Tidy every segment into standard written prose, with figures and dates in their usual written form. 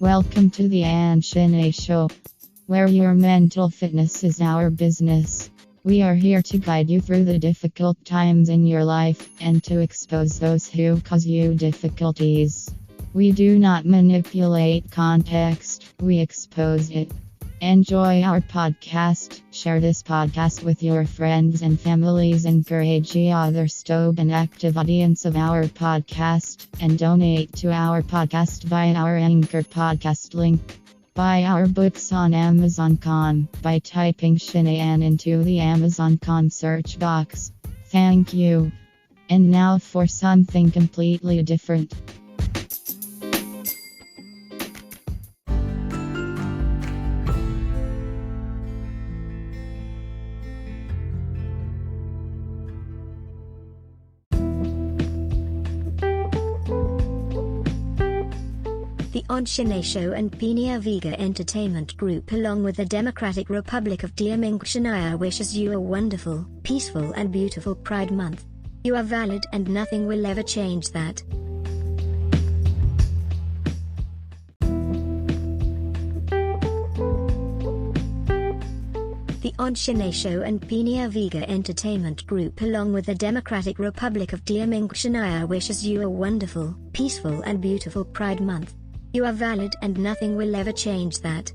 Welcome to the Ahn Shin-Ae Show, where your mental fitness is our business. We are here to guide you through the difficult times in your life and to expose those who cause you difficulties. We do not manipulate context, we expose it. Enjoy our podcast. Share this podcast with your friends and families. Encourage others to be an active audience of our podcast and donate to our podcast via our Anchor podcast link. Buy our books on Amazon.com by typing Shin-Ae into the Amazon.com search box. Thank you. And now for something completely different. The Ahn Shin-Ae Show and PenaVega Entertainment Group, along with the Democratic Republic of Ahn Shin-Ae, wishes you a wonderful, peaceful and beautiful Pride Month. You are valid and nothing will ever change that. The Ahn Shin-Ae Show and PenaVega Entertainment Group, along with the Democratic Republic of Ahn Shin-Ae, wishes you a wonderful, peaceful and beautiful Pride Month. You are valid and nothing will ever change that.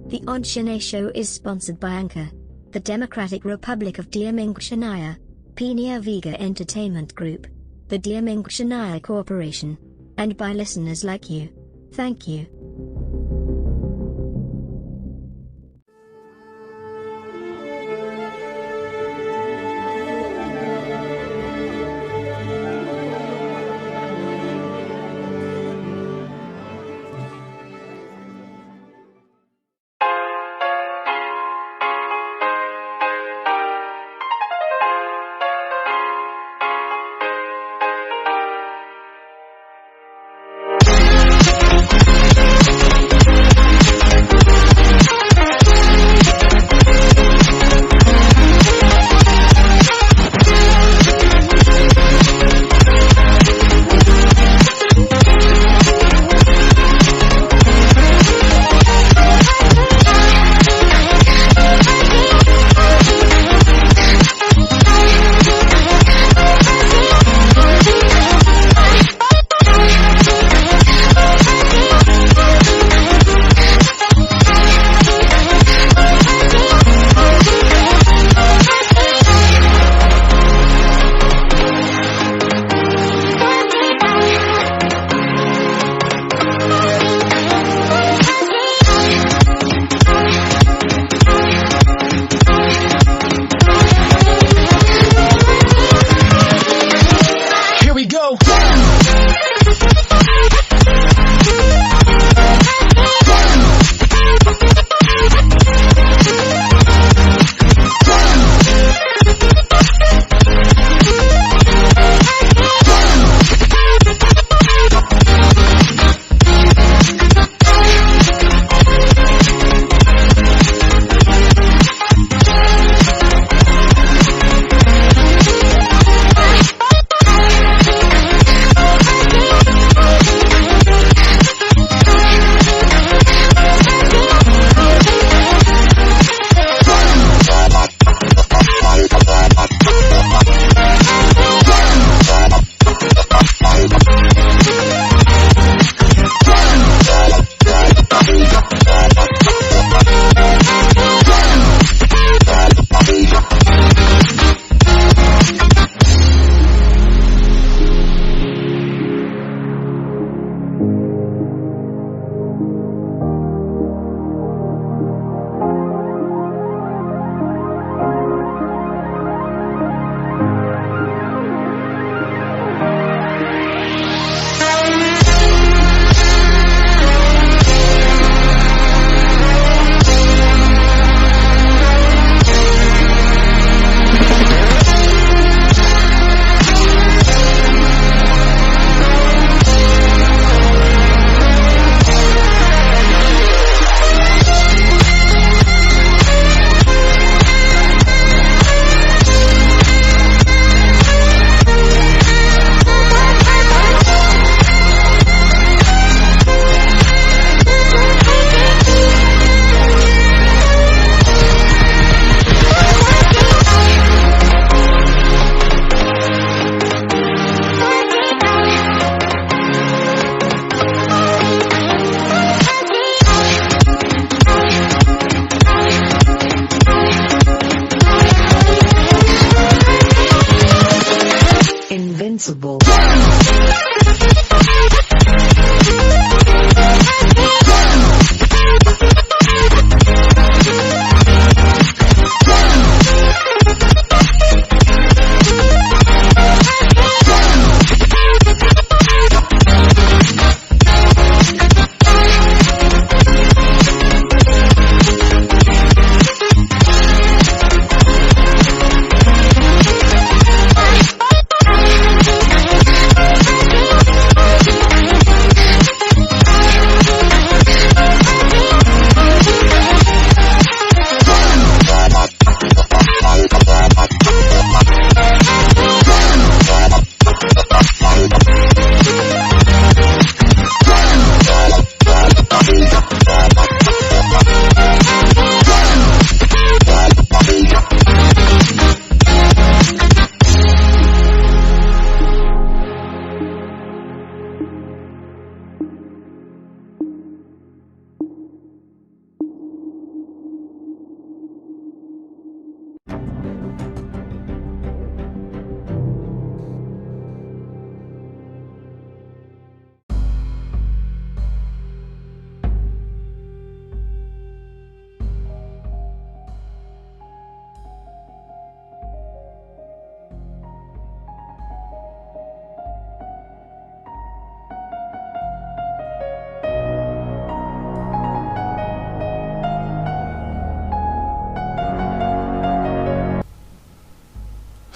The Ahn Shin-Ae Show is sponsored by Anchor, the Democratic Republic of Ahn Shin-Ae, PenaVega Entertainment Group, the Ahn Shin-Ae Corporation, and by listeners like you. Thank you.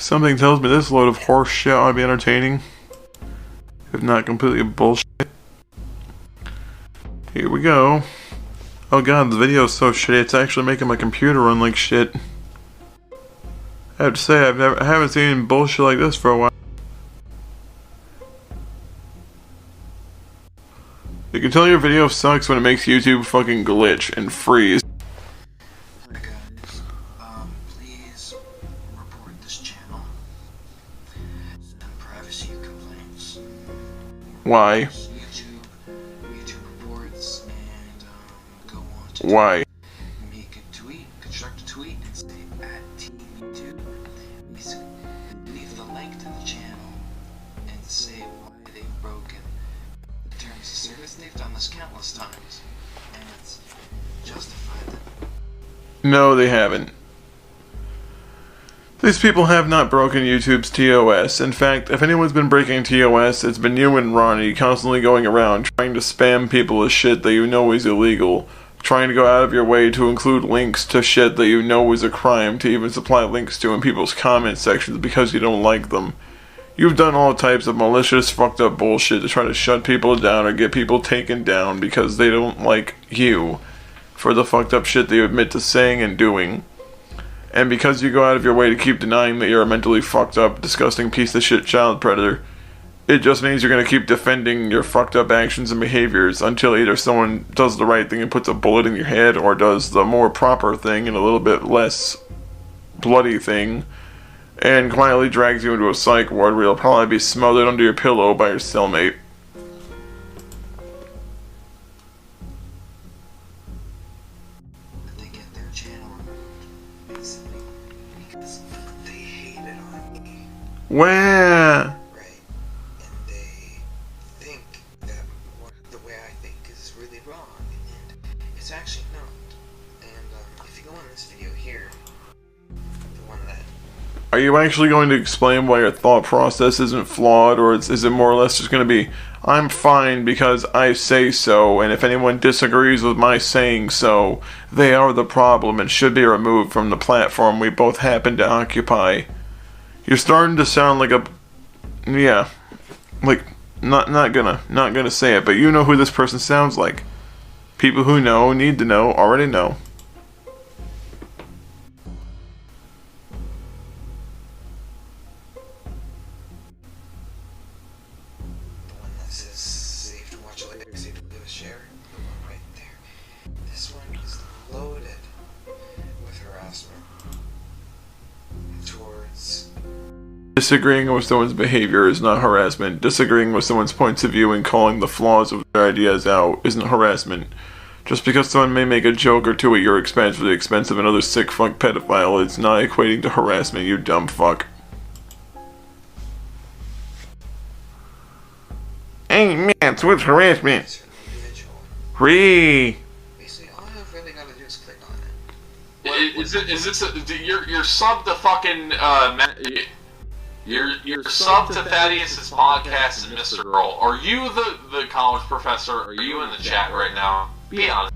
Something tells me this load of horse shit ought to be entertaining, if not completely bullshit. Here we go. Oh god, the video's so shitty, it's actually making my computer run like shit. I have to say, I haven't seen bullshit like this for a while. You can tell your video sucks when it makes YouTube fucking glitch and freeze. Hi guys, please report this channel. Send privacy complaints. Why? YouTube reports, and go on to Why? make a tweet, construct a tweet, and say at Team YouTube. Basically, leave the link to the channel and say why they've broken the terms of service. They've done this countless times, and it's justified that. No, they haven't. These people have not broken YouTube's TOS. In fact, if anyone's been breaking TOS, it's been you and Ronnie constantly going around trying to spam people with shit that you know is illegal, trying to go out of your way to include links to shit that you know is a crime to even supply links to in people's comment sections because you don't like them. You've done all types of malicious, fucked up bullshit to try to shut people down or get people taken down because they don't like you for the fucked up shit that you admit to saying and doing. And because you go out of your way to keep denying that you're a mentally fucked up, disgusting piece of shit child predator, it just means you're gonna keep defending your fucked up actions and behaviors until either someone does the right thing and puts a bullet in your head, or does the more proper thing and a little bit less bloody thing, and quietly drags you into a psych ward where you'll probably be smothered under your pillow by your cellmate. They get their channel removed, basically, because they hate it on me, Where? right? And they think that the way I think is really wrong, and it's actually not. And if you go on this video here, the one that Are you actually going to explain why your thought process isn't flawed, or is it more or less just going to be, I'm fine because I say so, and if anyone disagrees with my saying so, they are the problem and should be removed from the platform we both happen to occupy? You're starting to sound like a... yeah. Like, not gonna say it, but you know who this person sounds like. People who know, need to know, already know. the one that says save to watch later, save to leave a share, the one right there. This one is loaded with harassment towards. Disagreeing with someone's behavior is not harassment. Disagreeing with someone's points of view and calling the flaws of their ideas out isn't harassment. Just because someone may make a joke or two at your expense for the expense of another sick fuck pedophile, it's not equating to harassment, you dumb fuck. Hey man, switch harassment. Certain individual. Free. Basically, all I've really got to do is click on it. Is this you're sub to fucking you're sub to Thaddeus's podcast and Mr. Girl. Are you the college professor? Are you in the chat right now? Be honest.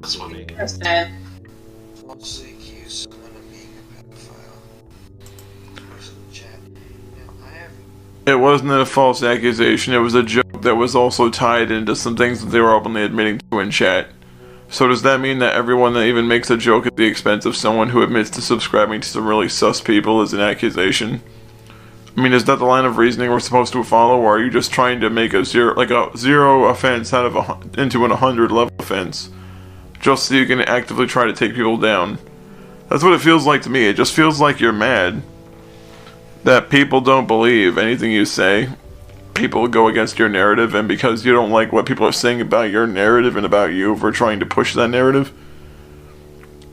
This one. Falsely accuse someone of being a pedophile. Person in the chat. Now, I have. It wasn't a false accusation, it was a joke that was also tied into some things that they were openly admitting to in chat. So does that mean that everyone that even makes a joke at the expense of someone who admits to subscribing to some really sus people is an accusation? I mean, is that the line of reasoning we're supposed to follow, or are you just trying to make a zero offense out of into an 100 level offense, just so you can actively try to take people down? That's what it feels like to me. It just feels like you're mad that people don't believe anything you say. People go against your narrative, and because you don't like what people are saying about your narrative and about you for trying to push that narrative,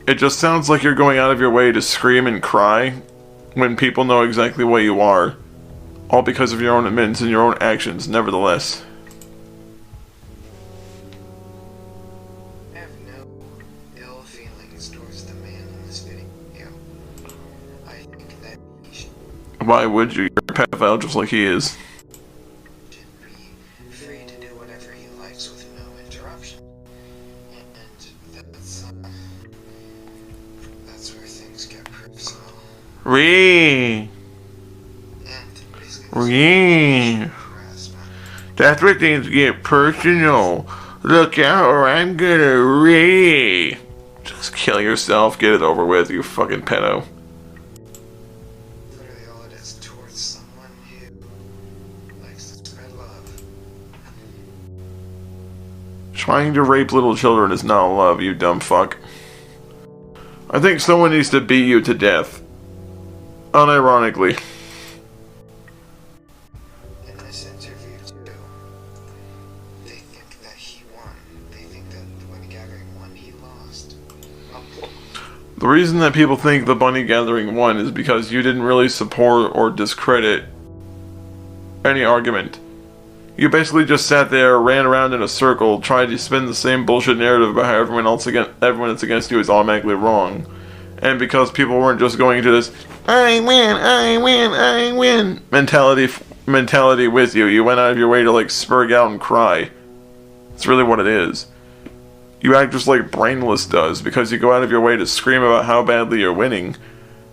it just sounds like you're going out of your way to scream and cry when people know exactly what you are, all because of your own admittance and your own actions, nevertheless. I have no ill feelings towards the man in this video. I think that he should Why would you? You're a pedophile just like he is. be free to do whatever he likes with no interruption. And that's where things get personal. That's where things get personal. Look out or I'm gonna just kill yourself, get it over with, you fucking pedo. Literally all it is towards someone who likes to spread love. Trying to rape little children is not love, you dumb fuck. I think someone needs to beat you to death. Unironically. In this interview too, they think that he won. They think that when the gathering won, he lost. The reason that people think the bunny gathering won is because you didn't really support or discredit any argument. You basically just sat there, ran around in a circle, tried to spin the same bullshit narrative about how everyone that's against you is automatically wrong. And because people weren't just going into this I win mentality with you, you went out of your way to like spurg out and cry. It's really what it is. You act just like Brainless does, because you go out of your way to scream about how badly you're winning,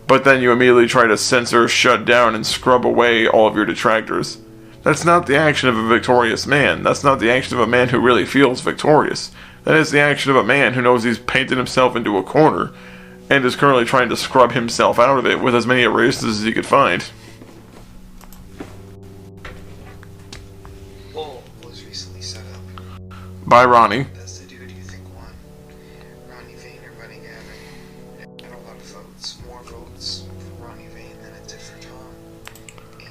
but then you immediately try to censor, shut down, and scrub away all of your detractors. That's not the action of a victorious man. That's not the action of a man who really feels victorious. That is the action of a man who knows he's painted himself into a corner, and is currently trying to scrub himself out of it with as many erasers as he could find. Poll was recently set up. By Ronnie. That's the dude you think won. Ronnie Vane or Bunny Gathering. It got a lot of votes. More votes for Ronnie Vane than it did for Tom. And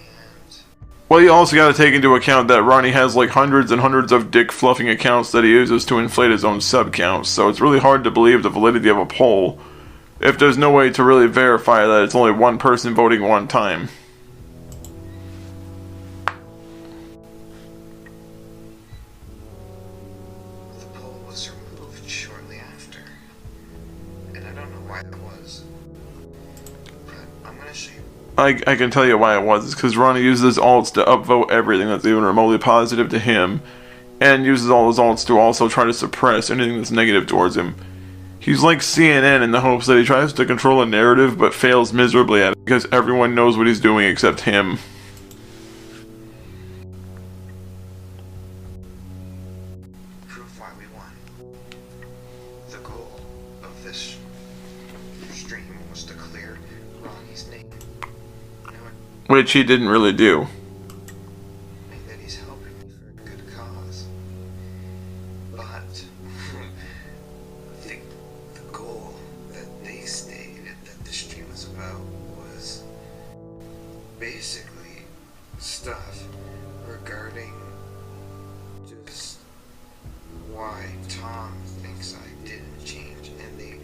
Well, you also gotta take into account that Ronnie has like hundreds and hundreds of dick-fluffing accounts that he uses to inflate his own sub-counts, so it's really hard to believe the validity of a poll if there's no way to really verify that it's only one person voting one time. the poll was removed shortly after. And I don't know why that was. But I'm gonna show you. I can tell you why it was. It's because Ronnie uses alts to upvote everything that's even remotely positive to him, and uses all his alts to also try to suppress anything that's negative towards him. He's like CNN in the hopes that he tries to control a narrative but fails miserably at it because everyone knows what he's doing except him. Prove why we won. The goal of this stream was to clear Ronnie's name. You know what? Which he didn't really do. And that he's helping me for a good cause. But the goal that they stated that the stream was about was basically stuff regarding just why Tom thinks I didn't change, and they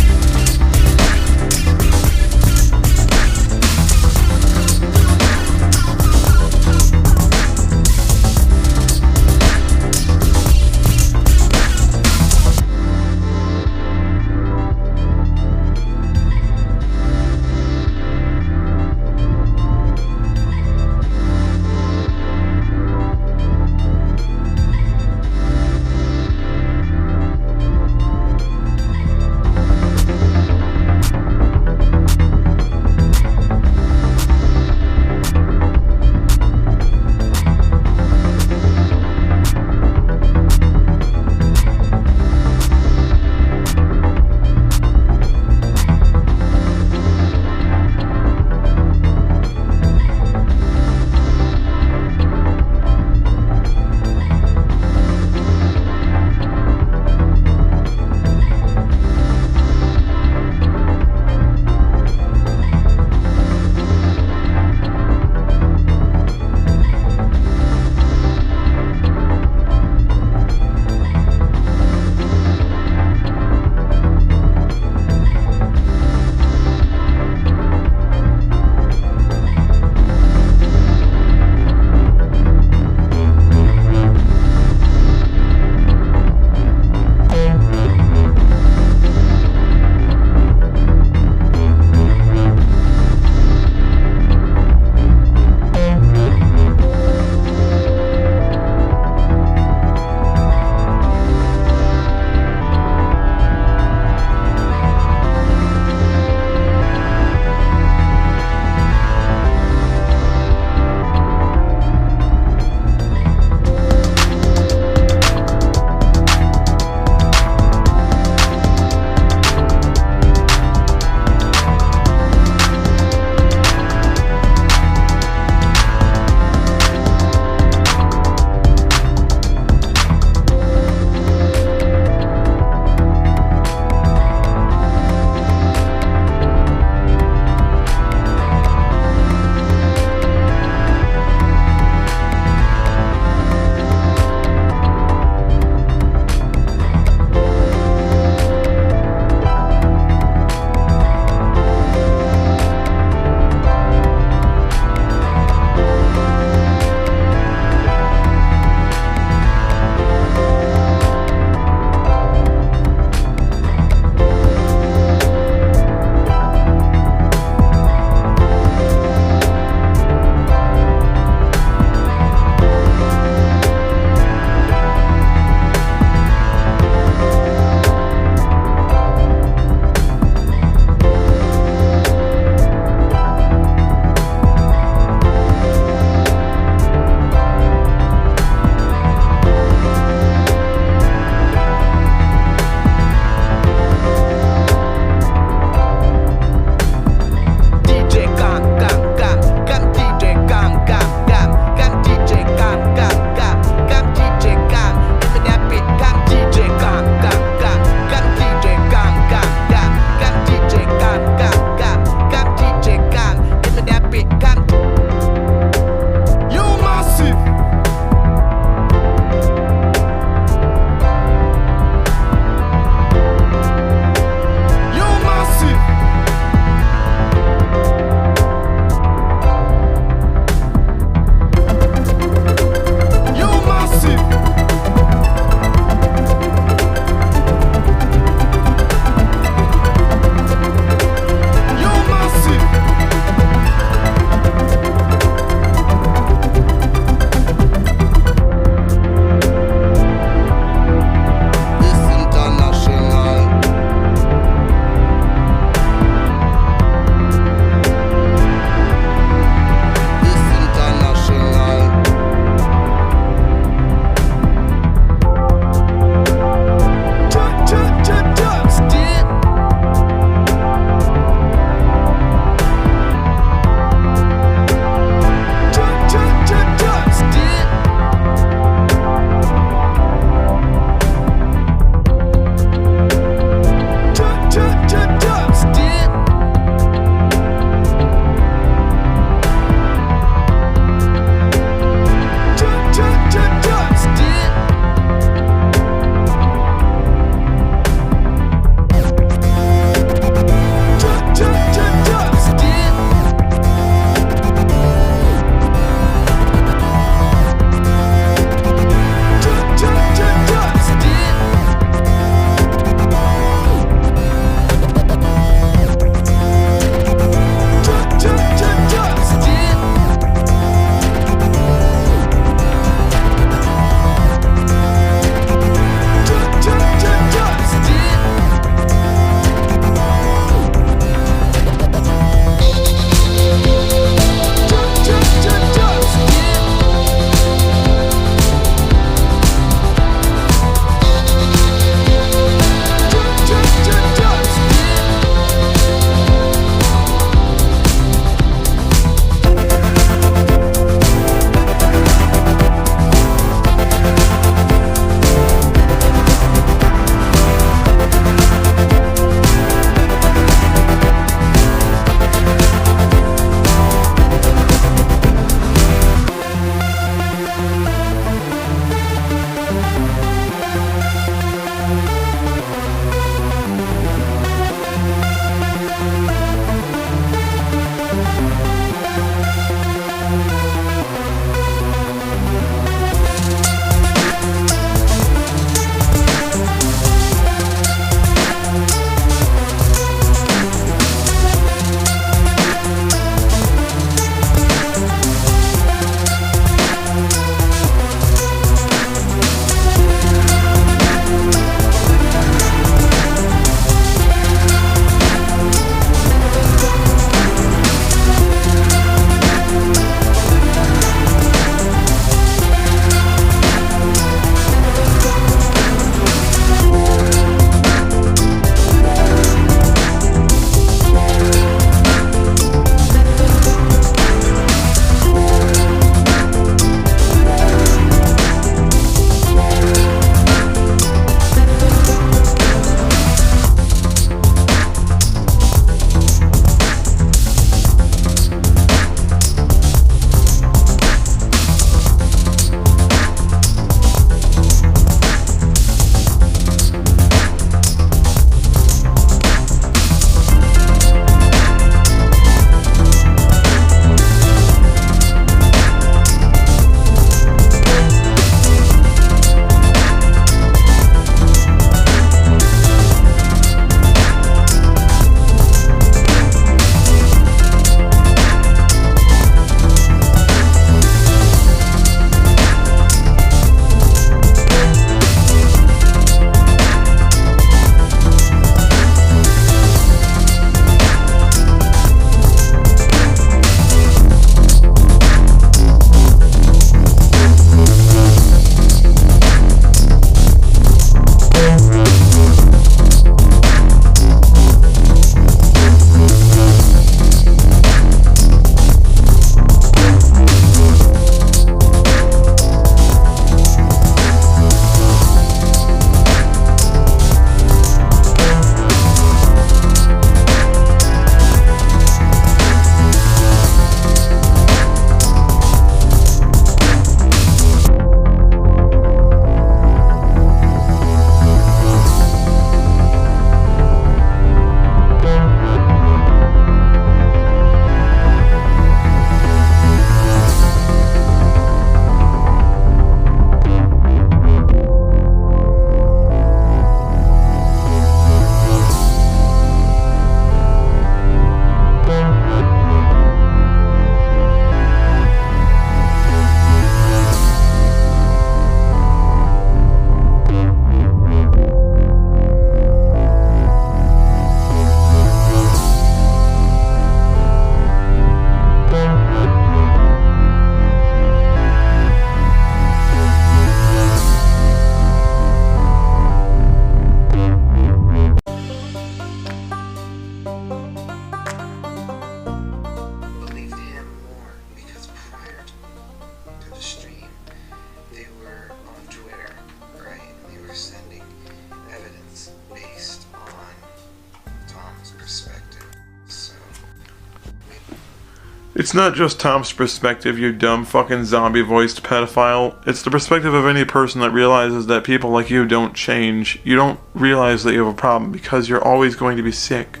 It's not just Tom's perspective, you dumb fucking zombie-voiced pedophile. It's the perspective of any person that realizes that people like you don't change. You don't realize that you have a problem because you're always going to be sick.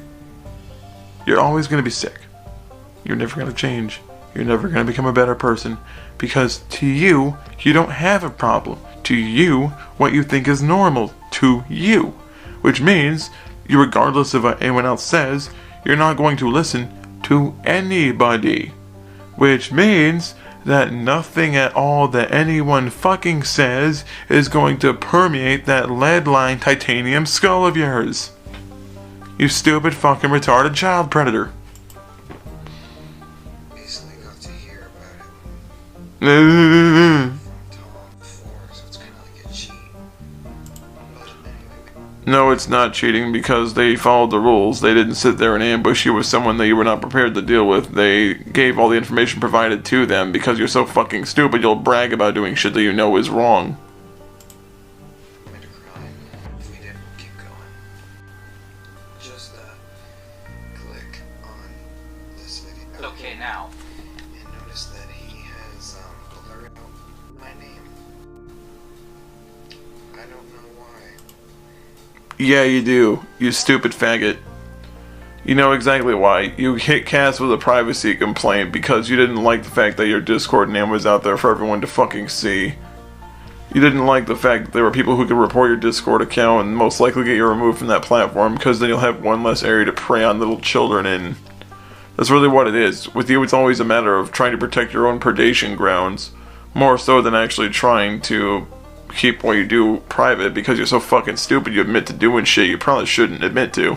You're always going to be sick. You're never going to change. You're never going to become a better person because to you, you don't have a problem. To you, what you think is normal. To you. Which means, you, regardless of what anyone else says, you're not going to listen to anybody. Which means that nothing at all that anyone fucking says is going to permeate that lead-lined titanium skull of yours. You stupid fucking retarded child predator. Basically got to hear about it from Tom before, so it's kind of like a cheat. But anyway. No, it's not cheating because they followed the rules. They didn't sit there and ambush you with someone that you were not prepared to deal with. They gave all the information provided to them because you're so fucking stupid you'll brag about doing shit that you know is wrong. Commit a crime if we didn't keep going. Just click on this video. Okay, now. And notice that he has blurred out my name. I don't know why. Yeah, you do. You stupid faggot. You know exactly why. You hit Cass with a privacy complaint because you didn't like the fact that your Discord name was out there for everyone to fucking see. You didn't like the fact that there were people who could report your Discord account and most likely get you removed from that platform because then you'll have one less area to prey on little children in. That's really what it is. With you, it's always a matter of trying to protect your own predation grounds, more so than actually trying to keep what you do private because you're so fucking stupid you admit to doing shit you probably shouldn't admit to.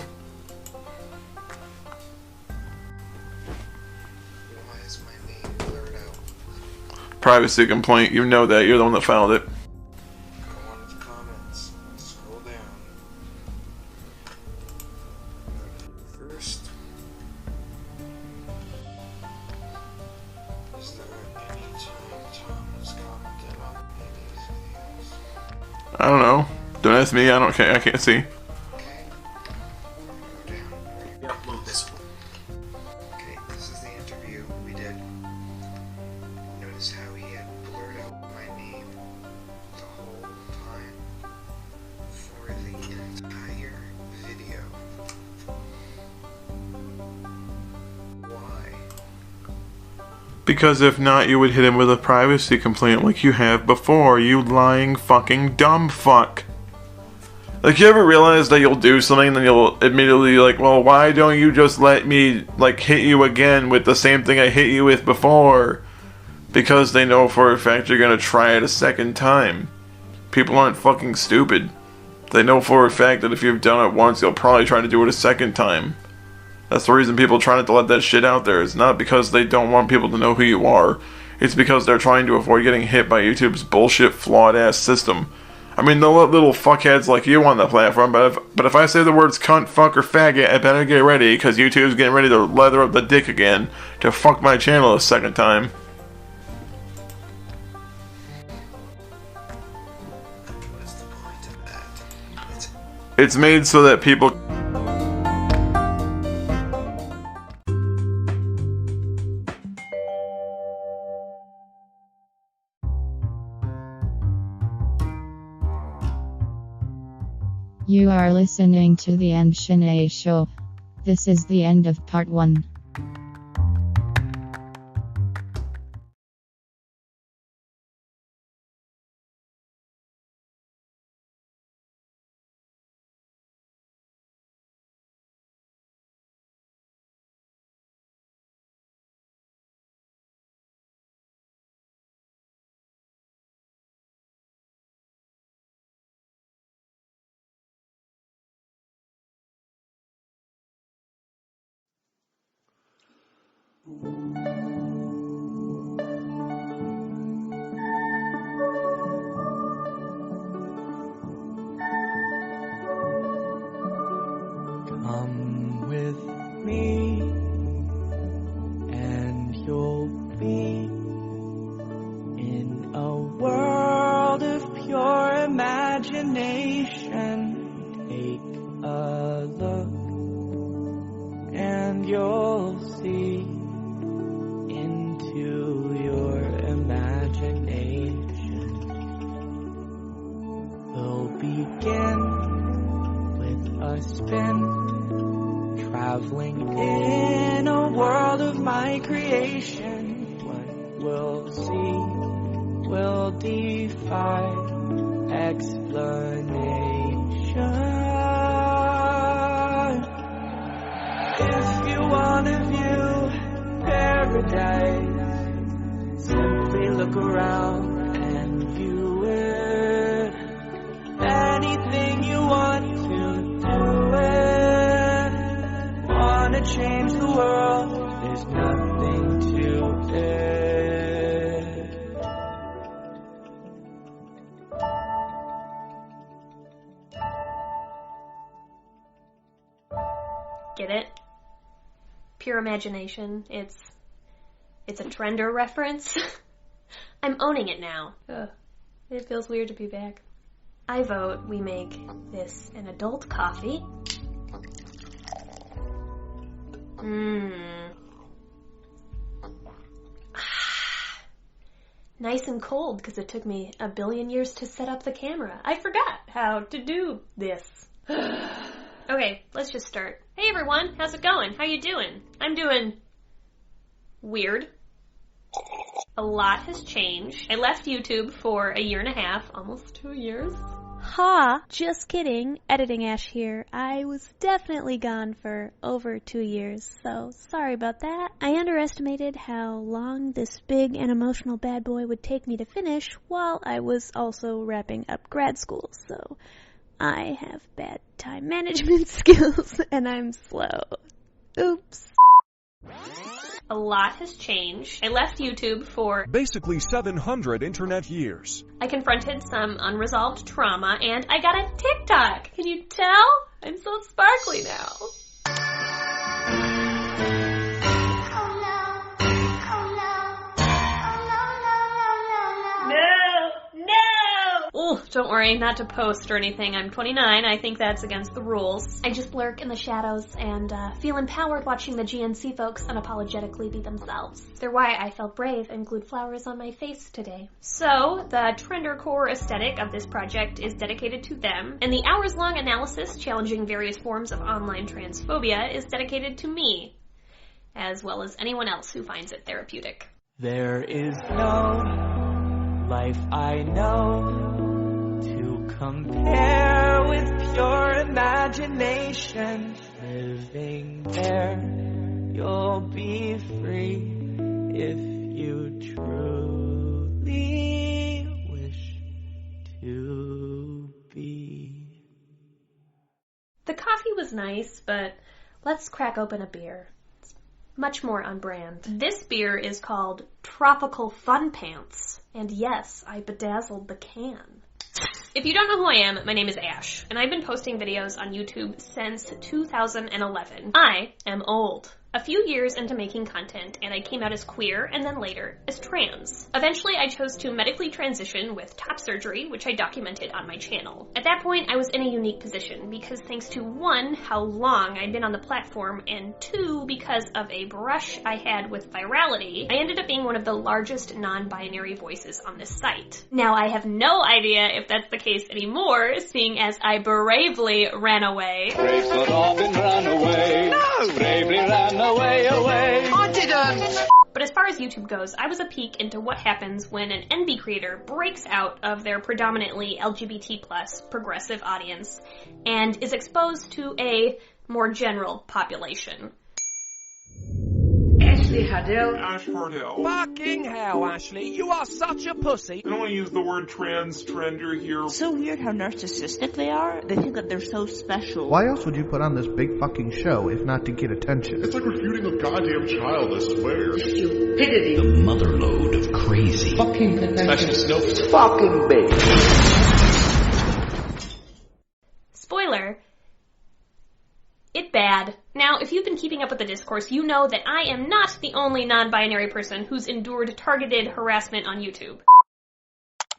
Why is my name blurred out? Privacy complaint, you know that, you're the one that filed it. Go on to the comments. Scroll down. First. Is there any time Tom has commented on any of these videos? I don't know. Don't ask me, I don't care, I can't see. Okay. Go down. Upload this one. Okay, this is the interview we did. Notice how he had blurred out my name the whole time for the entire video. Why? Because if not, you would hit him with a privacy complaint like you have before, you lying fucking dumb fuck. Like, you ever realize that you'll do something and then you'll immediately like, well, why don't you just let me, like, hit you again with the same thing I hit you with before? Because they know for a fact you're gonna try it a second time. People aren't fucking stupid. They know for a fact that if you've done it once, you'll probably try to do it a second time. That's the reason people try not to let that shit out there. It's not because they don't want people to know who you are. It's because they're trying to avoid getting hit by YouTube's bullshit, flawed-ass system. I mean, they'll let little fuckheads like you on the platform, but if I say the words cunt, fuck, or faggot, I better get ready, because YouTube's getting ready to leather up the dick again to fuck my channel a second time. What's the point of that? It's made so that people... You are listening to the Ahn Shin-Ae Show. This is the end of part 1. Come with me, and you'll be in a world of pure imagination. Take a look, and you'll see begin with a spin, traveling in a world of my creation. What we'll see will defy explanation. If you wanna view paradise, simply look around and view it. Anything you want to do it. Wanna change the world, there's nothing to it. Get it? Pure imagination. It's a Trender reference. I'm owning it now. Ugh. It feels weird to be back. I vote we make this an adult coffee. Nice and cold because it took me 1 billion years to set up the camera. I forgot how to do this. Okay, let's just start. Hey everyone, how's it going? How you doing? I'm doing weird. A lot has changed. I left YouTube for 1.5 years, almost 2 years. Ha! Just kidding. Editing Ash here. I was definitely gone for over 2 years, so sorry about that. I underestimated how long this big and emotional bad boy would take me to finish while I was also wrapping up grad school, so I have bad time management skills and I'm slow. Oops. A lot has changed. I left YouTube for basically 700 internet years. I confronted some unresolved trauma and I got a TikTok. Can you tell? I'm so sparkly now. Oh, don't worry, not to post or anything. I'm 29. I think that's against the rules. I just lurk in the shadows and feel empowered watching the GNC folks unapologetically be themselves. They're why I felt brave and glued flowers on my face today. So, the Trendercore aesthetic of this project is dedicated to them, and the hours-long analysis challenging various forms of online transphobia is dedicated to me, as well as anyone else who finds it therapeutic. There is no life I know to compare with pure imagination. Living there, you'll be free if you truly wish to be. The coffee was nice, but let's crack open a beer. It's much more on brand. This beer is called Tropical Fun Pants. And yes, I bedazzled the can. If you don't know who I am, my name is Ash, and I've been posting videos on YouTube since 2011. I am old. A few years into making content, and I came out as queer, and then later as trans. Eventually, I chose to medically transition with top surgery, which I documented on my channel. At that point, I was in a unique position, because thanks to 1, how long I'd been on the platform, and 2, because of a brush I had with virality, I ended up being one of the largest non-binary voices on this site. Now, I have no idea if that's the case anymore, seeing as I bravely ran away. Brave Sir Robin ran away. No! Bravely ran away. I didn't! But as far as YouTube goes, I was a peek into what happens when an NB creator breaks out of their predominantly LGBT+ progressive audience and is exposed to a more general population. Ashley Haddell. Ash Hardell. Fucking hell, Ashley, you are such a pussy. I don't want to use the word trender here. It's so weird how narcissistic they are. They think that they're so special. Why else would you put on this big fucking show if not to get attention? It's like refuting a goddamn child, I swear. Stupidity. The motherlode of crazy. Fucking pathetic. Snow. Fucking big. Spoiler. It bad. Now, if you've been keeping up with the discourse, you know that I am not the only non-binary person who's endured targeted harassment on YouTube.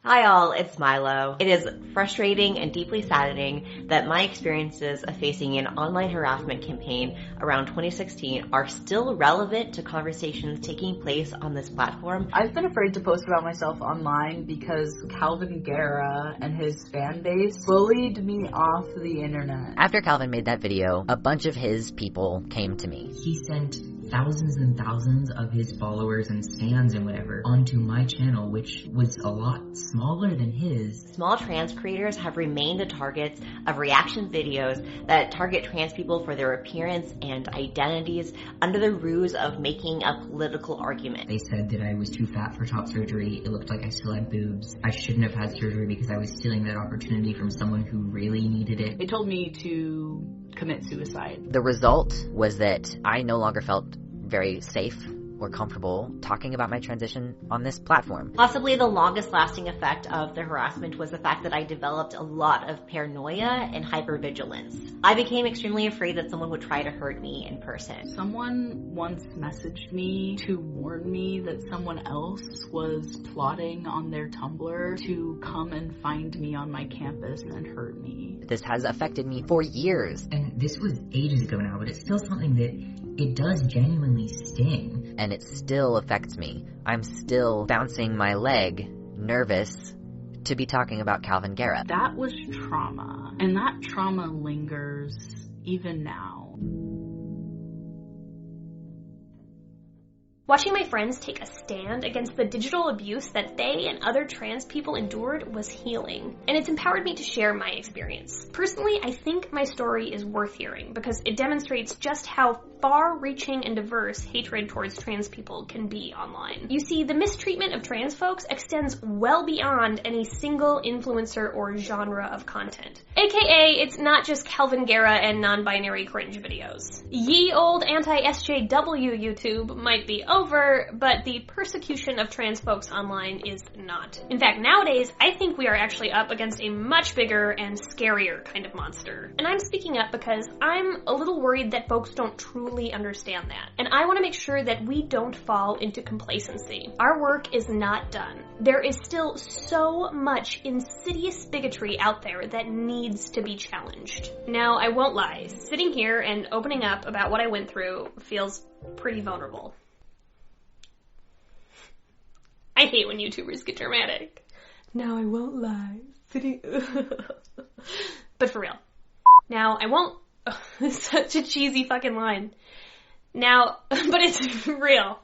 Hi all, it's Milo. It is frustrating and deeply saddening that my experiences of facing an online harassment campaign around 2016 are still relevant to conversations taking place on this platform. I've been afraid to post about myself online because Calvin Guerra and his fan base bullied me off the internet. After Calvin made that video, a bunch of his people came to me. He sent thousands and thousands of his followers and stans and whatever onto my channel, which was a lot smaller than his. Small trans creators have remained the targets of reaction videos that target trans people for their appearance and identities under the ruse of making a political argument. They said that I was too fat for top surgery. It looked like I still had boobs. I shouldn't have had surgery because I was stealing that opportunity from someone who really needed it. They told me to commit suicide. The result was that I no longer felt very safe or comfortable talking about my transition on this platform. Possibly the longest lasting effect of the harassment was the fact that I developed a lot of paranoia and hypervigilance. I became extremely afraid that someone would try to hurt me in person. Someone once messaged me to warn me that someone else was plotting on their Tumblr to come and find me on my campus and hurt me. This has affected me for years. And this was ages ago now, but it's still something that it does genuinely sting. And it still affects me. I'm still bouncing my leg, nervous, to be talking about Calvin Guerra. That was trauma, and that trauma lingers even now. Watching my friends take a stand against the digital abuse that they and other trans people endured was healing, and it's empowered me to share my experience. Personally, I think my story is worth hearing because it demonstrates just how far-reaching and diverse hatred towards trans people can be online. You see, the mistreatment of trans folks extends well beyond any single influencer or genre of content. AKA, it's not just Calvin Guerra and non-binary cringe videos. Ye old anti-SJW YouTube might be over, but the persecution of trans folks online is not. In fact, nowadays, I think we are actually up against a much bigger and scarier kind of monster. And I'm speaking up because I'm a little worried that folks don't truly understand that. And I want to make sure that we don't fall into complacency. Our work is not done. There is still so much insidious bigotry out there that needs to be challenged. Now, I won't lie, sitting here and opening up about what I went through feels pretty vulnerable. I hate when YouTubers get dramatic. Now I won't lie. But for real. Now I won't... such a cheesy fucking line. Now, but it's real.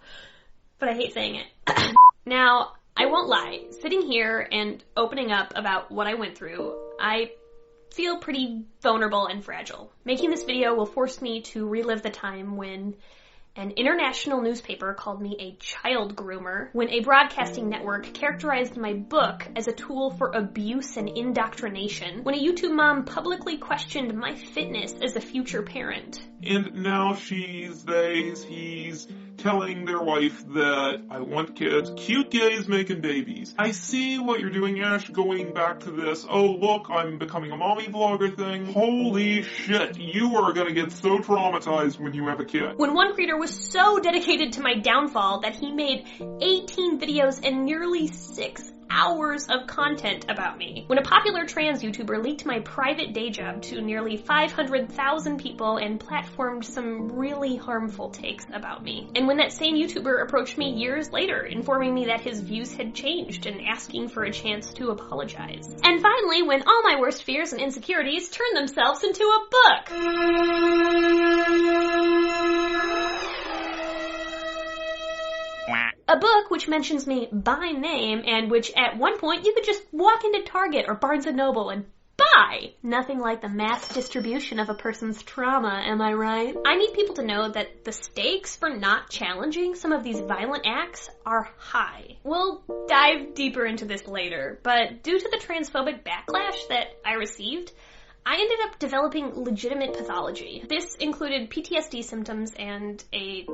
But I hate saying it. Now, I won't lie. Sitting here and opening up about what I went through, I feel pretty vulnerable and fragile. Making this video will force me to relive the time when an international newspaper called me a child groomer, when a broadcasting network characterized my book as a tool for abuse and indoctrination, when a YouTube mom publicly questioned my fitness as a future parent. And now he's telling their wife that I want kids. Cute gays making babies. I see what you're doing, Ash, going back to this, oh look, I'm becoming a mommy vlogger thing. Holy shit, you are gonna get so traumatized when you have a kid. When one creator was so dedicated to my downfall that he made 18 videos and nearly 6 hours of content about me. When a popular trans YouTuber leaked my private day job to nearly 500,000 people and platformed some really harmful takes about me. And when that same YouTuber approached me years later, informing me that his views had changed and asking for a chance to apologize. And finally, when all my worst fears and insecurities turned themselves into a book. A book which mentions me by name and which at one point you could just walk into Target or Barnes & Noble and buy. Nothing like the mass distribution of a person's trauma, am I right? I need people to know that the stakes for not challenging some of these violent acts are high. We'll dive deeper into this later, but due to the transphobic backlash that I received, I ended up developing legitimate pathology. This included PTSD symptoms and a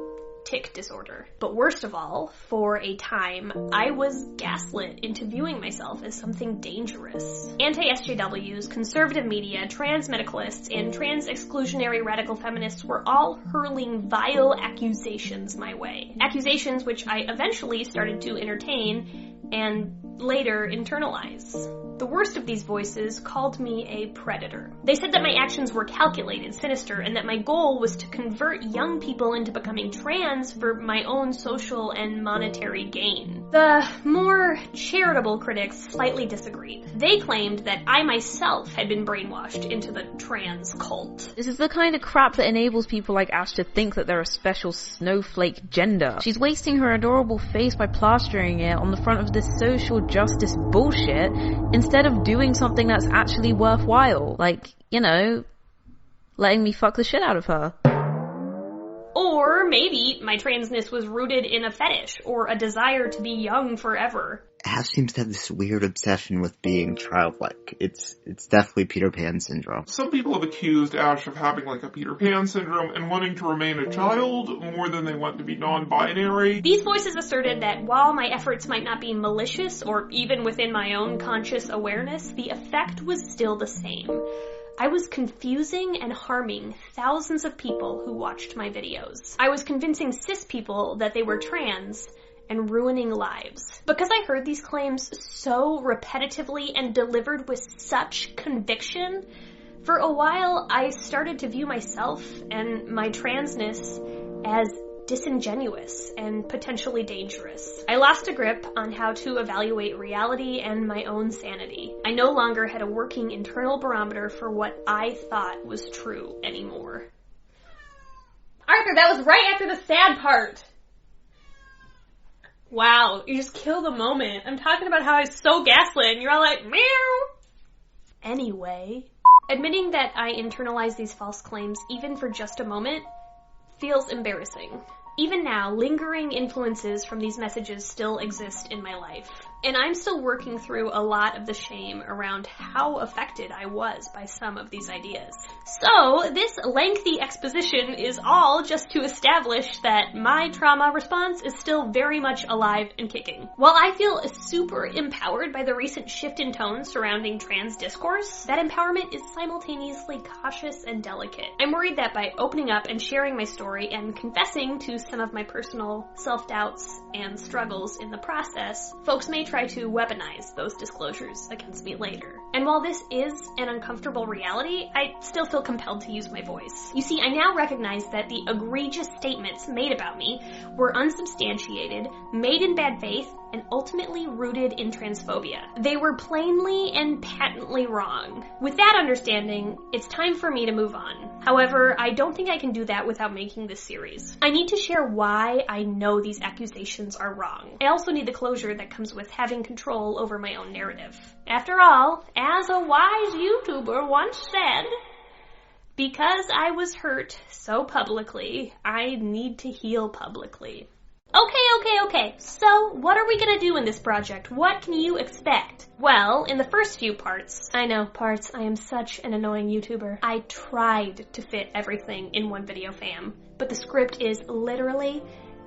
tic disorder. But worst of all, for a time, I was gaslit into viewing myself as something dangerous. Anti-SJWs, conservative media, trans medicalists, and trans exclusionary radical feminists were all hurling vile accusations my way. Accusations which I eventually started to entertain and later internalize. The worst of these voices called me a predator. They said that my actions were calculated, sinister, and that my goal was to convert young people into becoming trans for my own social and monetary gain. The more charitable critics slightly disagreed. They claimed that I myself had been brainwashed into the trans cult. This is the kind of crap that enables people like Ash to think that they're a special snowflake gender. She's wasting her adorable face by plastering it on the front of this social justice bullshit instead of doing something that's actually worthwhile. Like, you know, letting me fuck the shit out of her. Or maybe my transness was rooted in a fetish or a desire to be young forever. Ash seems to have this weird obsession with being childlike. It's definitely Peter Pan syndrome. Some people have accused Ash of having like a Peter Pan syndrome and wanting to remain a child more than they want to be non-binary. These voices asserted that while my efforts might not be malicious or even within my own conscious awareness, the effect was still the same. I was confusing and harming thousands of people who watched my videos. I was convincing cis people that they were trans and ruining lives. Because I heard these claims so repetitively and delivered with such conviction, for a while I started to view myself and my transness as disingenuous and potentially dangerous. I lost a grip on how to evaluate reality and my own sanity. I no longer had a working internal barometer for what I thought was true anymore. Arthur, that was right after the sad part! Wow, you just kill the moment. I'm talking about how I was so gaslit and you're all like, meow! Anyway, admitting that I internalized these false claims even for just a moment feels embarrassing. Even now, lingering influences from these messages still exist in my life. And I'm still working through a lot of the shame around how affected I was by some of these ideas. So, this lengthy exposition is all just to establish that my trauma response is still very much alive and kicking. While I feel super empowered by the recent shift in tone surrounding trans discourse, that empowerment is simultaneously cautious and delicate. I'm worried that by opening up and sharing my story and confessing to some of my personal self-doubts and struggles in the process, folks may try to weaponize those disclosures against me later. And while this is an uncomfortable reality, I still feel compelled to use my voice. You see, I now recognize that the egregious statements made about me were unsubstantiated, made in bad faith, and ultimately rooted in transphobia. They were plainly and patently wrong. With that understanding, it's time for me to move on. However, I don't think I can do that without making this series. I need to share why I know these accusations are wrong. I also need the closure that comes with having control over my own narrative. After all, as a wise YouTuber once said, because I was hurt so publicly, I need to heal publicly. Okay. So, what are we gonna do in this project? What can you expect? Well, in the first few parts, I know, parts, I am such an annoying YouTuber. I tried to fit everything in one video, fam. But the script is literally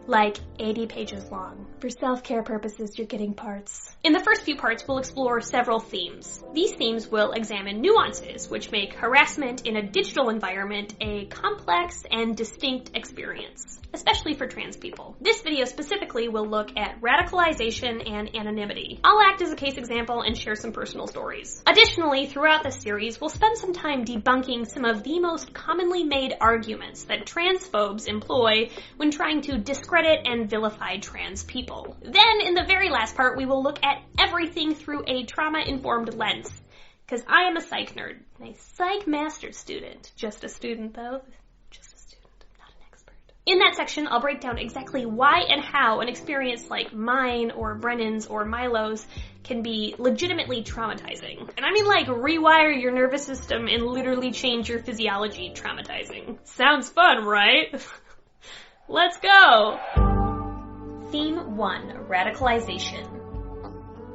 like 80 pages long. For self-care purposes, you're getting parts. In the first few parts, we'll explore several themes. These themes will examine nuances, which make harassment in a digital environment a complex and distinct experience, especially for trans people. This video specifically will look at radicalization and anonymity. I'll act as a case example and share some personal stories. Additionally, throughout this series, we'll spend some time debunking some of the most commonly made arguments that transphobes employ when trying to discredit and vilify trans people. Then, in the very last part, we will look at everything through a trauma-informed lens, because I am a psych nerd, a psych master's student. Just a student, though. Just a student, not an expert. In that section, I'll break down exactly why and how an experience like mine, or Brennan's, or Milo's can be legitimately traumatizing. And I mean like rewire your nervous system and literally change your physiology traumatizing. Sounds fun, right? Let's go! Theme 1, Radicalization.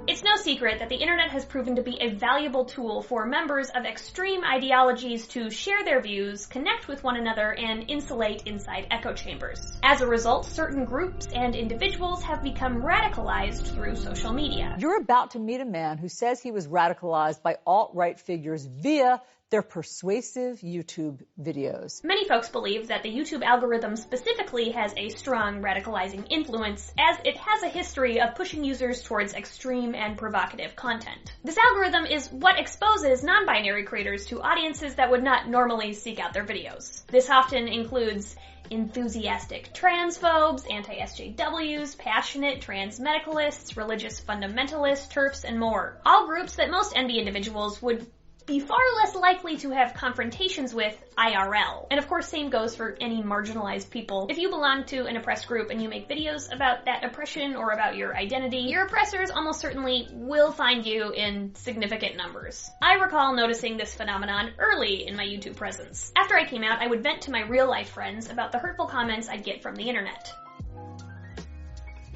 It's no secret that the internet has proven to be a valuable tool for members of extreme ideologies to share their views, connect with one another, and insulate inside echo chambers. As a result, certain groups and individuals have become radicalized through social media. You're about to meet a man who says he was radicalized by alt-right figures via They're persuasive YouTube videos. Many folks believe that the YouTube algorithm specifically has a strong radicalizing influence, as it has a history of pushing users towards extreme and provocative content. This algorithm is what exposes non-binary creators to audiences that would not normally seek out their videos. This often includes enthusiastic transphobes, anti-SJWs, passionate trans medicalists, religious fundamentalists, TERFs, and more. All groups that most NB individuals would be far less likely to have confrontations with IRL. And of course, same goes for any marginalized people. If you belong to an oppressed group and you make videos about that oppression or about your identity, your oppressors almost certainly will find you in significant numbers. I recall noticing this phenomenon early in my YouTube presence. After I came out, I would vent to my real-life friends about the hurtful comments I'd get from the internet.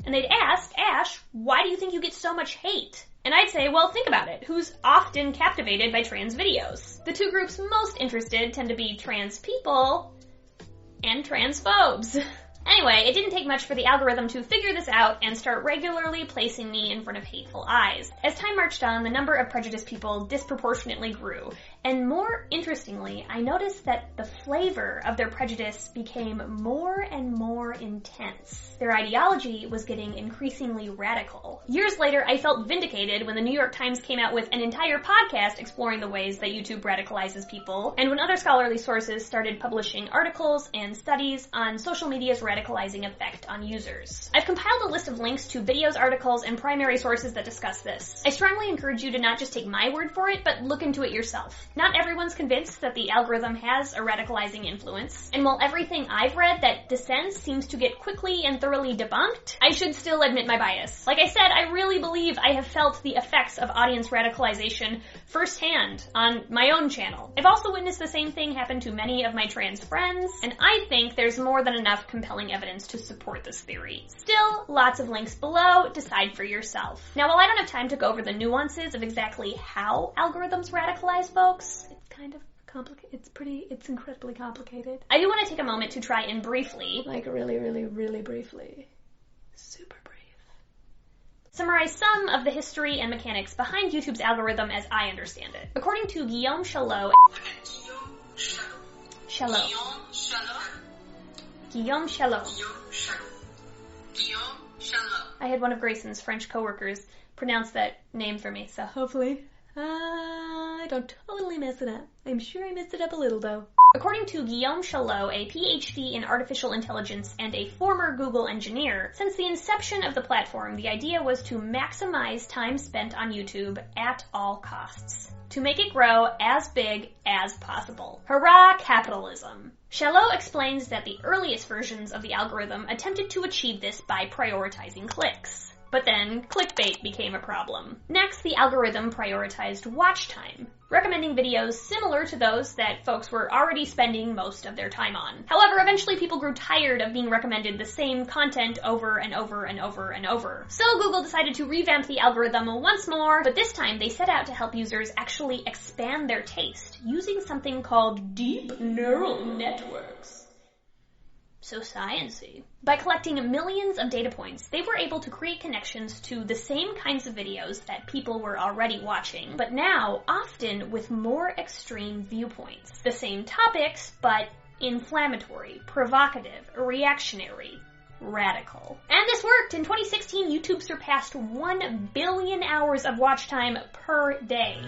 And they'd ask, Ash, why do you think you get so much hate? And I'd say, well, think about it. Who's often captivated by trans videos? The two groups most interested tend to be trans people and transphobes. Anyway, it didn't take much for the algorithm to figure this out and start regularly placing me in front of hateful eyes. As time marched on, the number of prejudiced people disproportionately grew. And more interestingly, I noticed that the flavor of their prejudice became more and more intense. Their ideology was getting increasingly radical. Years later, I felt vindicated when the New York Times came out with an entire podcast exploring the ways that YouTube radicalizes people, and when other scholarly sources started publishing articles and studies on social media's radicalizing effect on users. I've compiled a list of links to videos, articles, and primary sources that discuss this. I strongly encourage you to not just take my word for it, but look into it yourself. Not everyone's convinced that the algorithm has a radicalizing influence, and while everything I've read that dissents seems to get quickly and thoroughly debunked, I should still admit my bias. Like I said, I really believe I have felt the effects of audience radicalization firsthand on my own channel. I've also witnessed the same thing happen to many of my trans friends, and I think there's more than enough compelling evidence to support this theory. Still, lots of links below, decide for yourself. Now, while I don't have time to go over the nuances of exactly how algorithms radicalize folks, it's kind of complicated. It's incredibly complicated. I do want to take a moment to try and briefly, like really briefly, super brief, summarize some of the history and mechanics behind YouTube's algorithm as I understand it. According to Guillaume Chalot, I had one of Grayson's French coworkers pronounce that name for me, so hopefully I don't totally mess it up. I'm sure I messed it up a little, though. According to Guillaume Chalot, a PhD in artificial intelligence and a former Google engineer, since the inception of the platform, the idea was to maximize time spent on YouTube at all costs, to make it grow as big as possible. Hurrah, capitalism! Chalot explains that the earliest versions of the algorithm attempted to achieve this by prioritizing clicks. But then, clickbait became a problem. Next, the algorithm prioritized watch time, recommending videos similar to those that folks were already spending most of their time on. However, eventually people grew tired of being recommended the same content over and over and over and over. So Google decided to revamp the algorithm once more, but this time they set out to help users actually expand their taste, using something called deep neural networks. So sciencey. By collecting millions of data points, they were able to create connections to the same kinds of videos that people were already watching, but now often with more extreme viewpoints. The same topics, but inflammatory, provocative, reactionary, radical. And this worked! In 2016, YouTube surpassed 1 billion hours of watch time per day.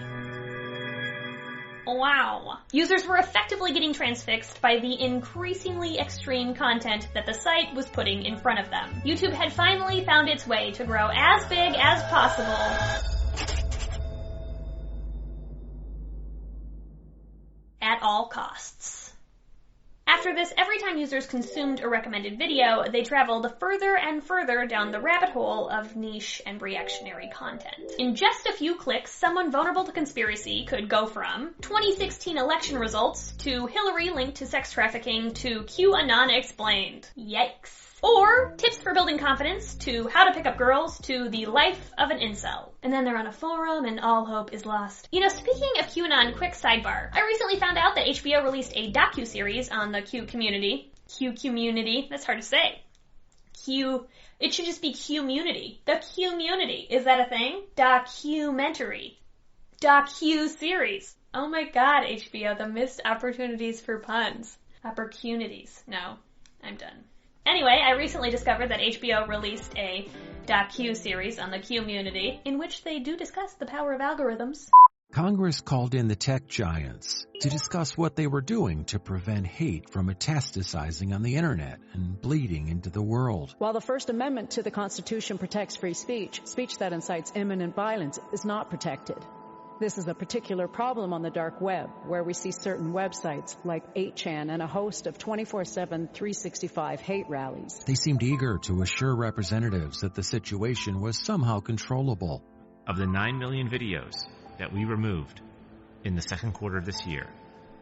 Wow. Users were effectively getting transfixed by the increasingly extreme content that the site was putting in front of them. YouTube had finally found its way to grow as big as possible at all costs. After this, every time users consumed a recommended video, they traveled further and further down the rabbit hole of niche and reactionary content. In just a few clicks, someone vulnerable to conspiracy could go from 2016 election results to Hillary linked to sex trafficking to QAnon explained. Yikes. Or tips for building confidence to how to pick up girls to the life of an incel. And then they're on a forum and all hope is lost. You know, speaking of QAnon, quick sidebar. I recently found out that HBO released a docu-series on the Q community. Q community. That's hard to say. It should just be Q-munity. The Q-munity. Is that a thing? Documentary. Docu-series. Oh my god, HBO, the missed opportunities for puns. Opportunities. No, I'm done. Anyway, I recently discovered that HBO released a docu-series on the Q-munity in which they do discuss the power of algorithms. Congress called in the tech giants to discuss what they were doing to prevent hate from metastasizing on the internet and bleeding into the world. While the First Amendment to the Constitution protects free speech, speech that incites imminent violence is not protected. This is a particular problem on the dark web, where we see certain websites like 8chan and a host of 24/7, 365 hate rallies. They seemed eager to assure representatives that the situation was somehow controllable. Of the 9 million videos that we removed in the second quarter of this year,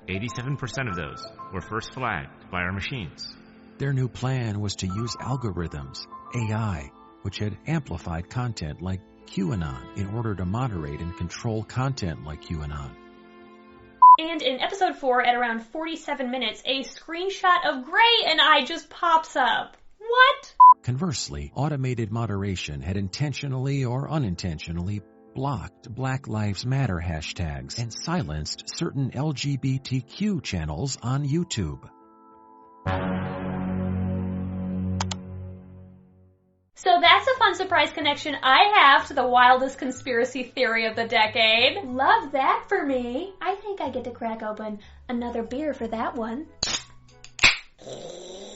87% of those were first flagged by our machines. Their new plan was to use algorithms, AI, which had amplified content like QAnon in order to moderate and control content like QAnon. And in episode 4, at around 47 minutes, a screenshot of Gray and I just pops up. What? Conversely, automated moderation had intentionally or unintentionally blocked Black Lives Matter hashtags and silenced certain LGBTQ channels on YouTube. So that's a fun surprise connection I have to the wildest conspiracy theory of the decade. Love that for me. I think I get to crack open another beer for that one.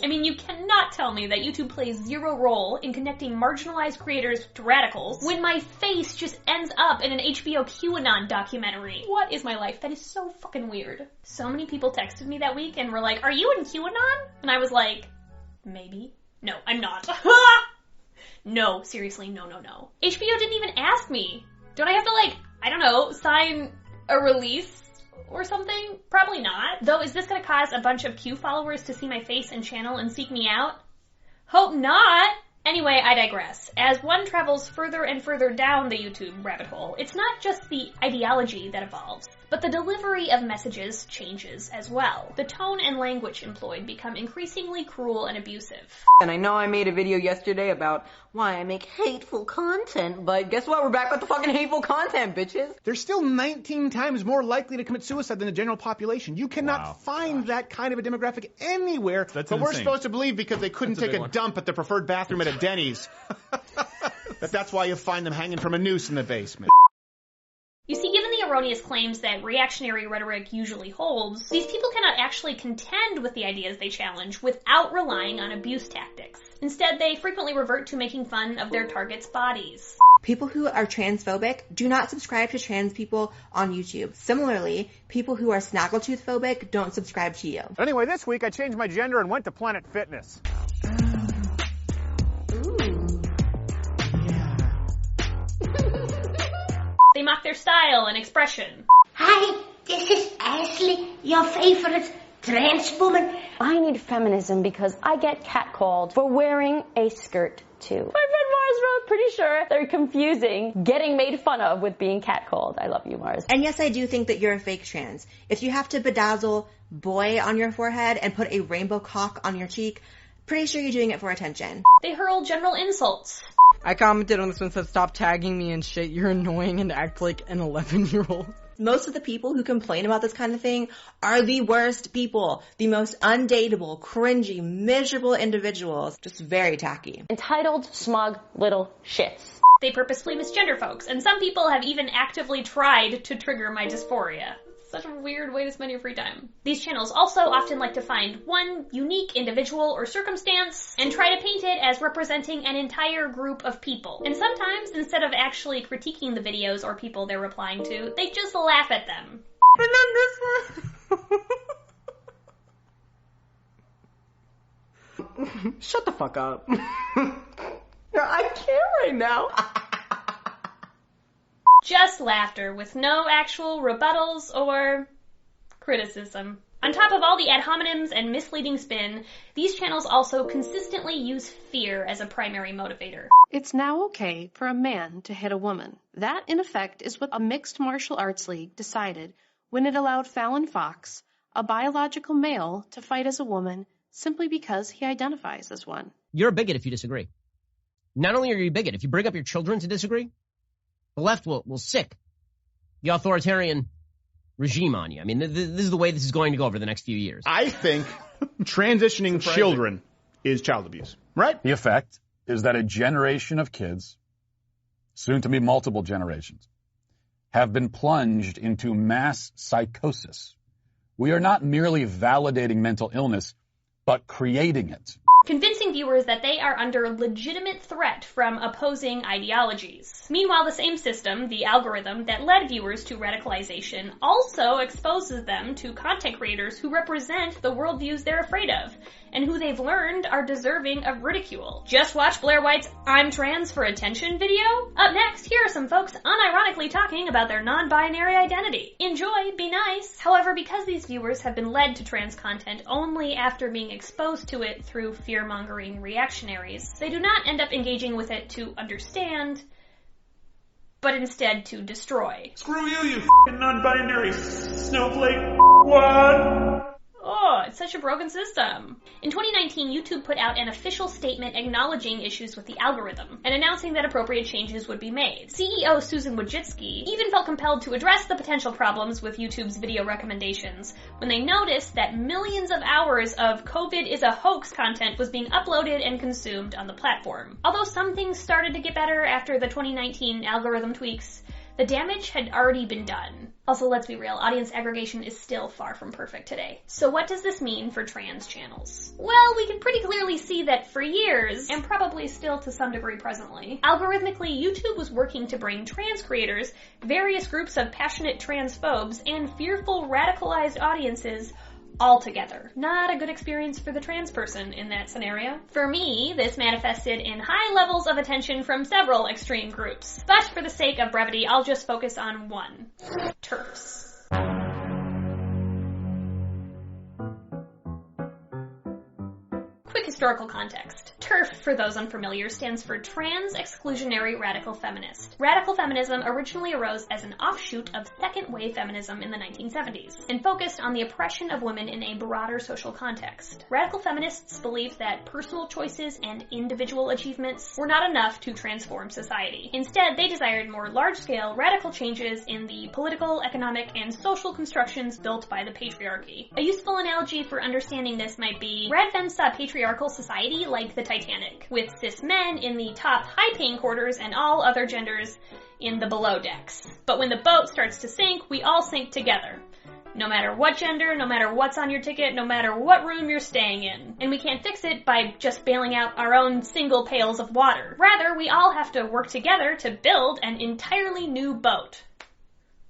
I mean, you cannot tell me that YouTube plays zero role in connecting marginalized creators to radicals when my face just ends up in an HBO QAnon documentary. What is my life? That is so fucking weird. So many people texted me that week and were like, "Are you in QAnon?" And I was like, maybe. No, I'm not. No, seriously, no. HBO didn't even ask me. Don't I have to, I don't know, sign a release or something? Probably not. Though, is this gonna cause a bunch of Q followers to see my face and channel and seek me out? Hope not! Anyway, I digress. As one travels further and further down the YouTube rabbit hole, it's not just the ideology that evolves, but the delivery of messages changes as well. The tone and language employed become increasingly cruel and abusive. And I know I made a video yesterday about why I make hateful content, but guess what? We're back with the fucking hateful content, bitches. They're still 19 times more likely to commit suicide than the general population. You cannot find that kind of a demographic anywhere. But we're supposed to believe because they couldn't take a dump at the preferred bathroom at a Denny's. That's why you find them hanging from a noose in the basement. You see, given the erroneous claims that reactionary rhetoric usually holds, these people cannot actually contend with the ideas they challenge without relying on abuse tactics. Instead, they frequently revert to making fun of their targets' bodies. People who are transphobic do not subscribe to trans people on YouTube. Similarly, people who are snaggletooth phobic don't subscribe to you. Anyway, this week I changed my gender and went to Planet Fitness. They mock their style and expression. Hi, this is Ashley, your favorite trans woman. I need feminism because I get catcalled for wearing a skirt too. My friend Mars wrote, pretty sure they're confusing getting made fun of with being catcalled. I love you, Mars. And yes, I do think that you're a fake trans. If you have to bedazzle boy on your forehead and put a rainbow cock on your cheek, pretty sure you're doing it for attention. They hurl general insults. I commented on this one and said, stop tagging me and shit, you're annoying and act like an 11-year-old. Most of the people who complain about this kind of thing are the worst people. The most undateable, cringy, miserable individuals. Just very tacky. Entitled, smug, little shits. They purposefully misgender folks, and some people have even actively tried to trigger my dysphoria. Such a weird way to spend your free time. These channels also often like to find one unique individual or circumstance and try to paint it as representing an entire group of people. And sometimes, instead of actually critiquing the videos or people they're replying to, they just laugh at them. And then this one. Shut the fuck up. I can't right now. Just laughter with no actual rebuttals or criticism. On top of all the ad hominems and misleading spin, these channels also consistently use fear as a primary motivator. It's now okay for a man to hit a woman. That, in effect, is what a mixed martial arts league decided when it allowed Fallon Fox, a biological male, to fight as a woman simply because he identifies as one. You're a bigot if you disagree. Not only are you a bigot, if you bring up your children to disagree, the left will sick the authoritarian regime on you. I mean, this is the way this is going to go over the next few years. I think transitioning children is child abuse, right? The effect is that a generation of kids, soon to be multiple generations, have been plunged into mass psychosis. We are not merely validating mental illness, but creating it. Convincing viewers that they are under legitimate threat from opposing ideologies. Meanwhile, the same system, the algorithm that led viewers to radicalization, also exposes them to content creators who represent the worldviews they're afraid of, and who they've learned are deserving of ridicule. Just watch Blair White's "I'm trans for attention" video? Up next, here are some folks unironically talking about their non-binary identity. Enjoy, be nice. However, because these viewers have been led to trans content only after being exposed to it through fear-mongering reactionaries, they do not end up engaging with it to understand, but instead to destroy. Screw you f***ing non-binary snowflake. What? Oh, it's such a broken system. In 2019, YouTube put out an official statement acknowledging issues with the algorithm and announcing that appropriate changes would be made. CEO Susan Wojcicki even felt compelled to address the potential problems with YouTube's video recommendations when they noticed that millions of hours of COVID is a hoax content was being uploaded and consumed on the platform. Although some things started to get better after the 2019 algorithm tweaks, the damage had already been done. Also, let's be real, audience aggregation is still far from perfect today. So what does this mean for trans channels? Well, we can pretty clearly see that for years, and probably still to some degree presently, algorithmically, YouTube was working to bring trans creators, various groups of passionate transphobes, and fearful radicalized audiences all together. Not a good experience for the trans person in that scenario. For me, this manifested in high levels of attention from several extreme groups. But for the sake of brevity, I'll just focus on one. TERFs. Quick historical context. TERF, for those unfamiliar, stands for Trans Exclusionary Radical Feminist. Radical feminism originally arose as an offshoot of second-wave feminism in the 1970s, and focused on the oppression of women in a broader social context. Radical feminists believed that personal choices and individual achievements were not enough to transform society. Instead, they desired more large-scale, radical changes in the political, economic, and social constructions built by the patriarchy. A useful analogy for understanding this might be, rad femmes saw patriarchal society like the Titanic, with cis men in the top high-paying quarters and all other genders in the below decks. But when the boat starts to sink, we all sink together. No matter what gender, no matter what's on your ticket, no matter what room you're staying in. And we can't fix it by just bailing out our own single pails of water. Rather, we all have to work together to build an entirely new boat.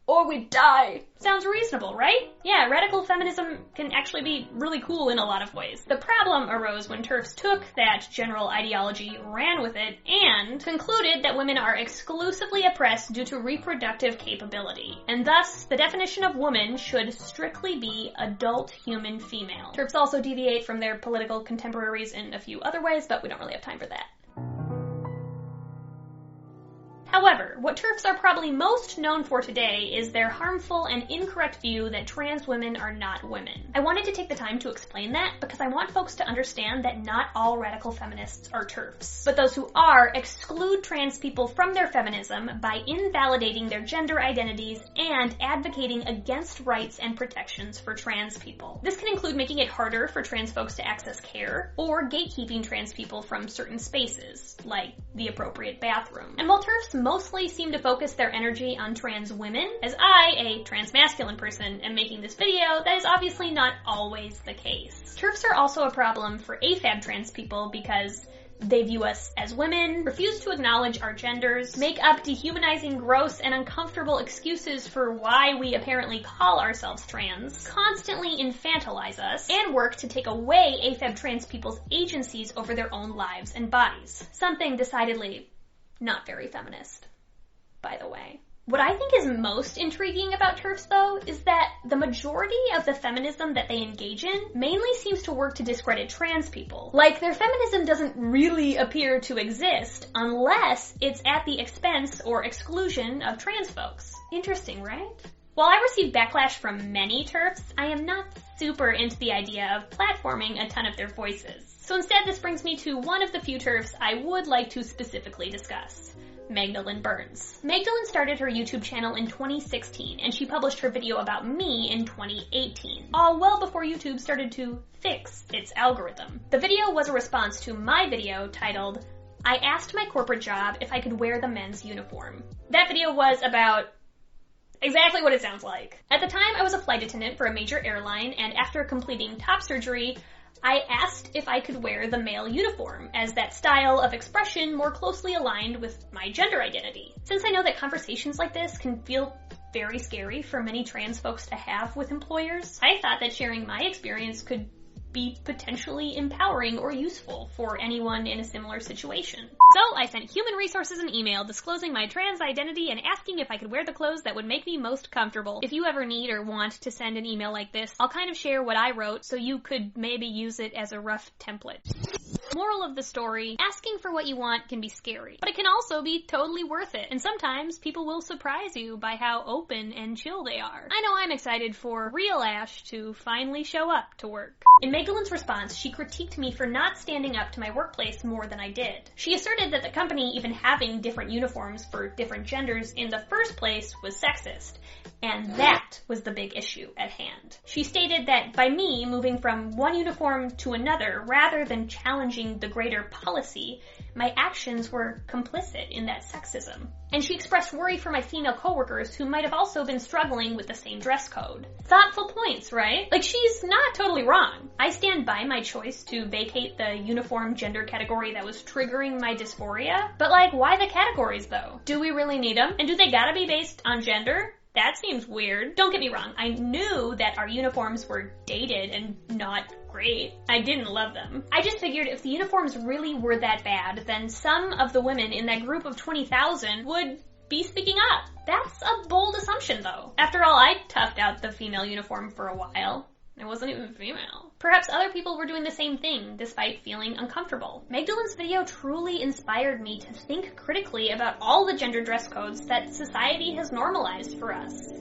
Or we die. Sounds reasonable, right? Yeah, radical feminism can actually be really cool in a lot of ways. The problem arose when TERFs took that general ideology, ran with it, and concluded that women are exclusively oppressed due to reproductive capability. And thus, the definition of woman should strictly be adult human female. TERFs also deviate from their political contemporaries in a few other ways, but we don't really have time for that. However, what TERFs are probably most known for today is their harmful and incorrect view that trans women are not women. I wanted to take the time to explain that because I want folks to understand that not all radical feminists are TERFs. But those who are exclude trans people from their feminism by invalidating their gender identities and advocating against rights and protections for trans people. This can include making it harder for trans folks to access care, or gatekeeping trans people from certain spaces, like the appropriate bathroom. And while TERFs mostly seem to focus their energy on trans women, as I, a trans-masculine person, am making this video, that is obviously not always the case. TERFs are also a problem for AFAB trans people because they view us as women, refuse to acknowledge our genders, make up dehumanizing, gross, and uncomfortable excuses for why we apparently call ourselves trans, constantly infantilize us, and work to take away AFAB trans people's agencies over their own lives and bodies. Something decidedly not very feminist, by the way. What I think is most intriguing about TERFs, though, is that the majority of the feminism that they engage in mainly seems to work to discredit trans people. Like, their feminism doesn't really appear to exist unless it's at the expense or exclusion of trans folks. Interesting, right? While I receive backlash from many TERFs, I am not super into the idea of platforming a ton of their voices. So instead, this brings me to one of the few TERFs I would like to specifically discuss. Magdalene Burns. Magdalene started her YouTube channel in 2016, and she published her video about me in 2018, all well before YouTube started to fix its algorithm. The video was a response to my video titled, I asked my corporate job if I could wear the men's uniform. That video was about exactly what it sounds like. At the time, I was a flight attendant for a major airline, and after completing top surgery, I asked if I could wear the male uniform, as that style of expression more closely aligned with my gender identity. Since I know that conversations like this can feel very scary for many trans folks to have with employers, I thought that sharing my experience could be potentially empowering or useful for anyone in a similar situation. So I sent human resources an email disclosing my trans identity and asking if I could wear the clothes that would make me most comfortable. If you ever need or want to send an email like this, I'll kind of share what I wrote so you could maybe use it as a rough template. Moral of the story, asking for what you want can be scary, but it can also be totally worth it, and sometimes people will surprise you by how open and chill they are. I know I'm excited for real Ash to finally show up to work. In Magdalene's response, she critiqued me for not standing up to my workplace more than I did. She asserted that the company even having different uniforms for different genders in the first place was sexist, and that was the big issue at hand. She stated that by me moving from one uniform to another rather than challenging the greater policy, my actions were complicit in that sexism. And she expressed worry for my female coworkers who might have also been struggling with the same dress code. Thoughtful points, right? Like, she's not totally wrong. I stand by my choice to vacate the uniform gender category that was triggering my dysphoria. But like, why the categories though? Do we really need them? And do they gotta be based on gender? That seems weird. Don't get me wrong, I knew that our uniforms were dated and not great. I didn't love them. I just figured if the uniforms really were that bad, then some of the women in that group of 20,000 would be speaking up. That's a bold assumption though. After all, I toughed out the female uniform for a while. I wasn't even female. Perhaps other people were doing the same thing, despite feeling uncomfortable. Magdalene's video truly inspired me to think critically about all the gender dress codes that society has normalized for us.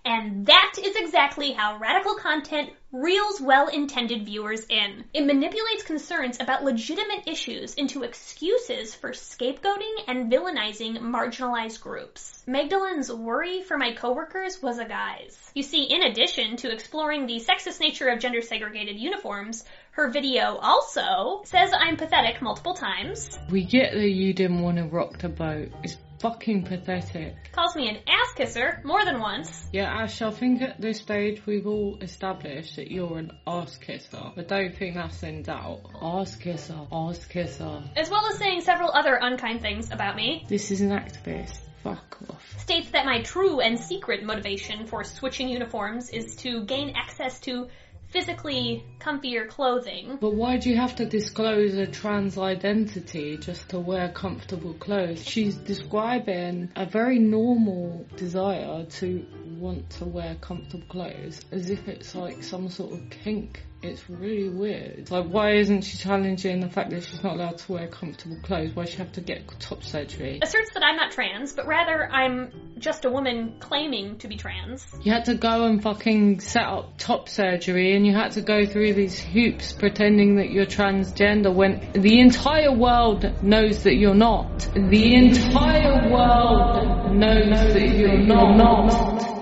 And that is exactly how radical content reels well-intended viewers in. It manipulates concerns about legitimate issues into excuses for scapegoating and villainizing marginalized groups. Magdalene's worry for my coworkers was a guise. You see, in addition to exploring the sexist nature of gender-segregated uniforms, her video also says I'm pathetic multiple times. We get that you didn't want to rock the boat. It's fucking pathetic. Calls me an ass kisser more than once. Yeah, Ash, I think at this stage we've all established that you're an ass kisser. I don't think that's in doubt. Ass kisser, ass kisser. As well as saying several other unkind things about me. This is an activist. Fuck off. States that my true and secret motivation for switching uniforms is to gain access to physically comfier clothing. But why do you have to disclose a trans identity just to wear comfortable clothes? She's describing a very normal desire to want to wear comfortable clothes as if it's like some sort of kink. It's really weird. It's like, why isn't she challenging the fact that she's not allowed to wear comfortable clothes? Why does she have to get top surgery? Asserts that I'm not trans, but rather I'm just a woman claiming to be trans. You had to go and fucking set up top surgery, and you had to go through these hoops pretending that you're transgender when the entire world knows that you're not. The entire world knows that you're not.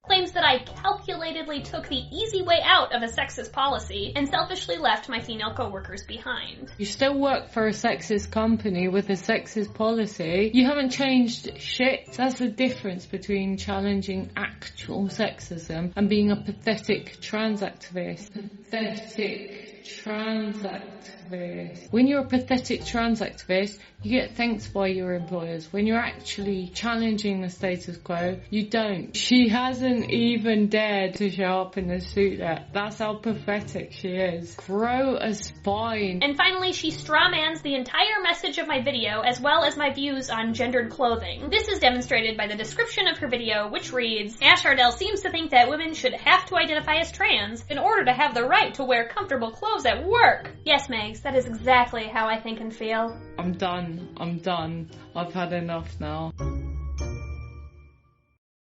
Claims that I calculatedly took the easy way out of a sexist policy and selfishly left my female coworkers behind. You still work for a sexist company with a sexist policy. You haven't changed shit. That's the difference between challenging actual sexism and being a pathetic trans activist. Pathetic trans activist. When you're a pathetic trans activist, you get thanks by your employers. When you're actually challenging the status quo, you don't. She hasn't even dared to show up in a suit yet. That's how pathetic she is. Grow a spine. And finally, she strawmans the entire message of my video as well as my views on gendered clothing. This is demonstrated by the description of her video, which reads, Ash Ardell seems to think that women should have to identify as trans in order to have the right to wear comfortable clothes at work. Yes, Megs, that is exactly how I think and feel. I'm done. I've had enough now.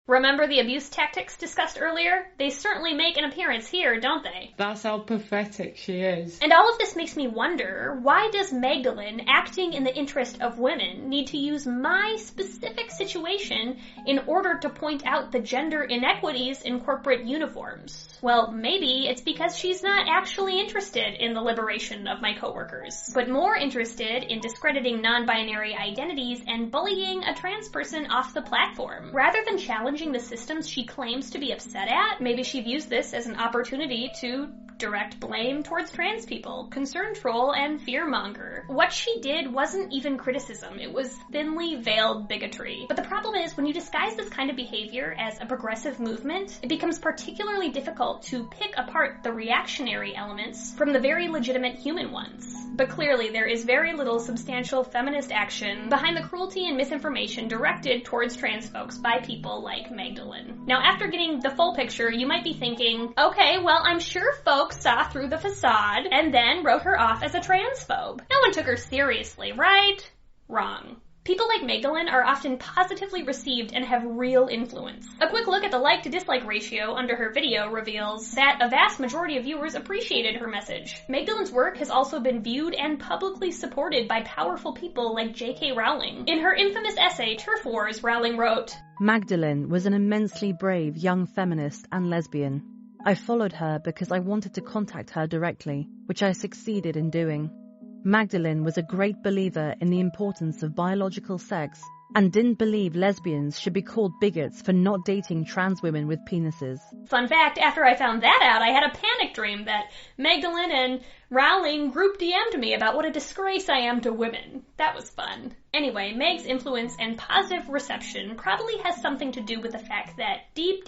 Remember the abuse tactics discussed earlier? They certainly make an appearance here, don't they? That's how pathetic she is. And all of this makes me wonder, why does Magdalene, acting in the interest of women, need to use my specific situation in order to point out the gender inequities in corporate uniforms? Well, maybe it's because she's not actually interested in the liberation of my coworkers, but more interested in discrediting non-binary identities and bullying a trans person off the platform. Rather than challenging the systems she claims to be upset at, maybe she views this as an opportunity to direct blame towards trans people, concern troll, and fearmonger. What she did wasn't even criticism, it was thinly veiled bigotry. But the problem is, when you disguise this kind of behavior as a progressive movement, it becomes particularly difficult to pick apart the reactionary elements from the very legitimate human ones. But clearly, there is very little substantial feminist action behind the cruelty and misinformation directed towards trans folks by people like Magdalene. Now, after getting the full picture, you might be thinking, okay, well, I'm sure folks saw through the facade and then wrote her off as a transphobe. No one took her seriously, right? Wrong. People like Magdalene are often positively received and have real influence. A quick look at the like-to-dislike ratio under her video reveals that a vast majority of viewers appreciated her message. Magdalene's work has also been viewed and publicly supported by powerful people like J.K. Rowling. In her infamous essay, Turf Wars, Rowling wrote, Magdalene was an immensely brave young feminist and lesbian. I followed her because I wanted to contact her directly, which I succeeded in doing. Magdalene was a great believer in the importance of biological sex and didn't believe lesbians should be called bigots for not dating trans women with penises. Fun fact, after I found that out, I had a panic dream that Magdalene and Rowling group DM'd me about what a disgrace I am to women. That was fun. Anyway, Meg's influence and positive reception probably has something to do with the fact that deep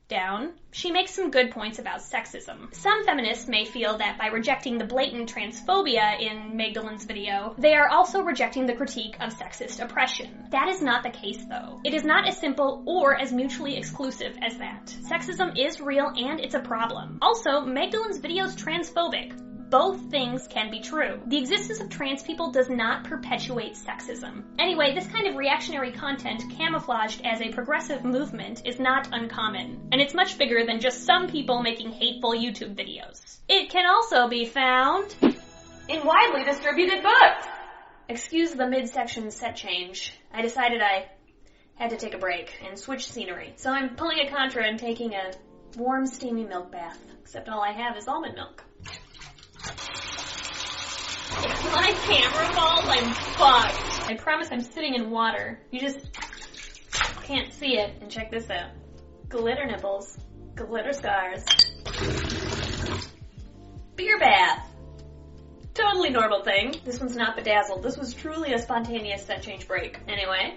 down, she makes some good points about sexism. Some feminists may feel that by rejecting the blatant transphobia in Magdalene's video, they are also rejecting the critique of sexist oppression. That is not the case, though. It is not as simple or as mutually exclusive as that. Sexism is real and it's a problem. Also, Magdalene's video is transphobic. Both things can be true. The existence of trans people does not perpetuate sexism. Anyway, this kind of reactionary content camouflaged as a progressive movement is not uncommon, and it's much bigger than just some people making hateful YouTube videos. It can also be found in widely distributed books. Excuse the midsection set change. I decided I had to take a break and switch scenery. So I'm pulling a contra and taking a warm, steamy milk bath, except all I have is almond milk. If my camera falls, I'm fucked. I promise I'm sitting in water. You just can't see it. And check this out. Glitter nipples. Glitter scars. Beer bath. Totally normal thing. This one's not bedazzled. This was truly a spontaneous set change break. Anyway.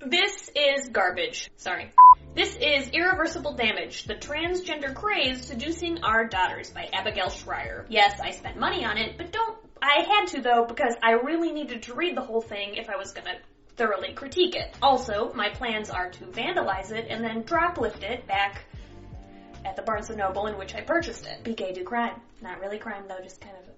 This is garbage. Sorry. This is Irreversible Damage, the transgender craze seducing our daughters by Abigail Schreier. Yes, I spent money on it, but I had to though, because I really needed to read the whole thing if I was gonna thoroughly critique it. Also, my plans are to vandalize it and then drop-lift it back at the Barnes & Noble in which I purchased it. Be gay, do crime. Not really crime though, just kind of a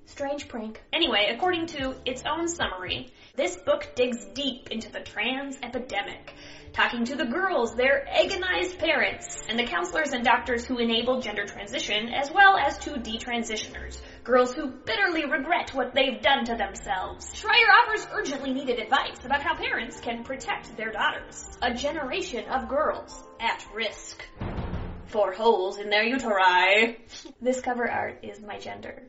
strange prank. Anyway, according to its own summary, this book digs deep into the trans epidemic, talking to the girls, their agonized parents, and the counselors and doctors who enable gender transition, as well as to detransitioners, girls who bitterly regret what they've done to themselves. Schreier offers urgently needed advice about how parents can protect their daughters. A generation of girls at risk for holes in their uteri. This cover art is my gender.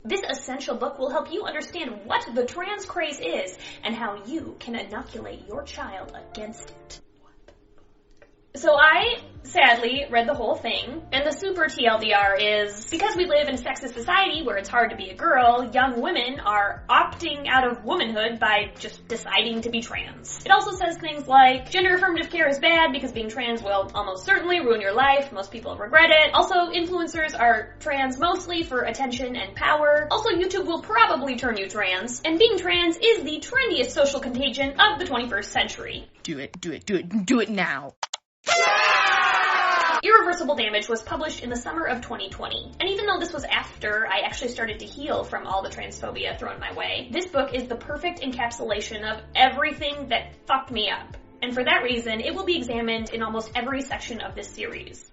This essential book will help you understand what the trans craze is and how you can inoculate your child against it. So I, sadly, read the whole thing, and the super TLDR is, because we live in a sexist society where it's hard to be a girl, young women are opting out of womanhood by just deciding to be trans. It also says things like, gender affirmative care is bad because being trans will almost certainly ruin your life, most people regret it. Also, influencers are trans mostly for attention and power. Also, YouTube will probably turn you trans, and being trans is the trendiest social contagion of the 21st century. Do it now. Irreversible Damage was published in the summer of 2020. And even though this was after I actually started to heal from all the transphobia thrown my way, this book is the perfect encapsulation of everything that fucked me up. And for that reason, it will be examined in almost every section of this series.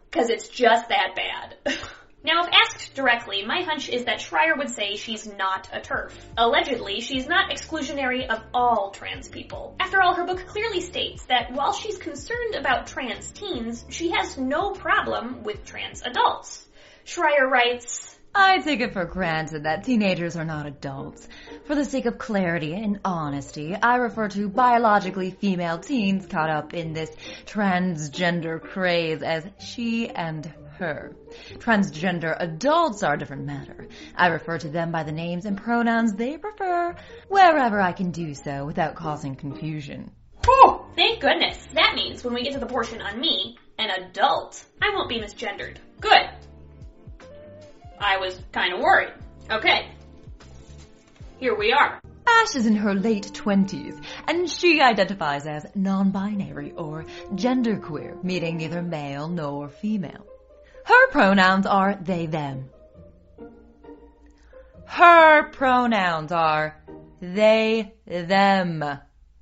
Because it's just that bad. Now, if asked directly, my hunch is that Schreier would say she's not a TERF. Allegedly, she's not exclusionary of all trans people. After all, her book clearly states that while she's concerned about trans teens, she has no problem with trans adults. Schreier writes, I take it for granted that teenagers are not adults. For the sake of clarity and honesty, I refer to biologically female teens caught up in this transgender craze as she and her. Transgender adults are a different matter. I refer to them by the names and pronouns they prefer, wherever I can do so without causing confusion. Whew! Thank goodness. That means when we get to the portion on me, an adult, I won't be misgendered. Good. I was kind of worried. Okay. Here we are. Ash is in her late 20s, and she identifies as non-binary or genderqueer, meaning neither male nor female. Her pronouns are they, them. Her pronouns are they, them.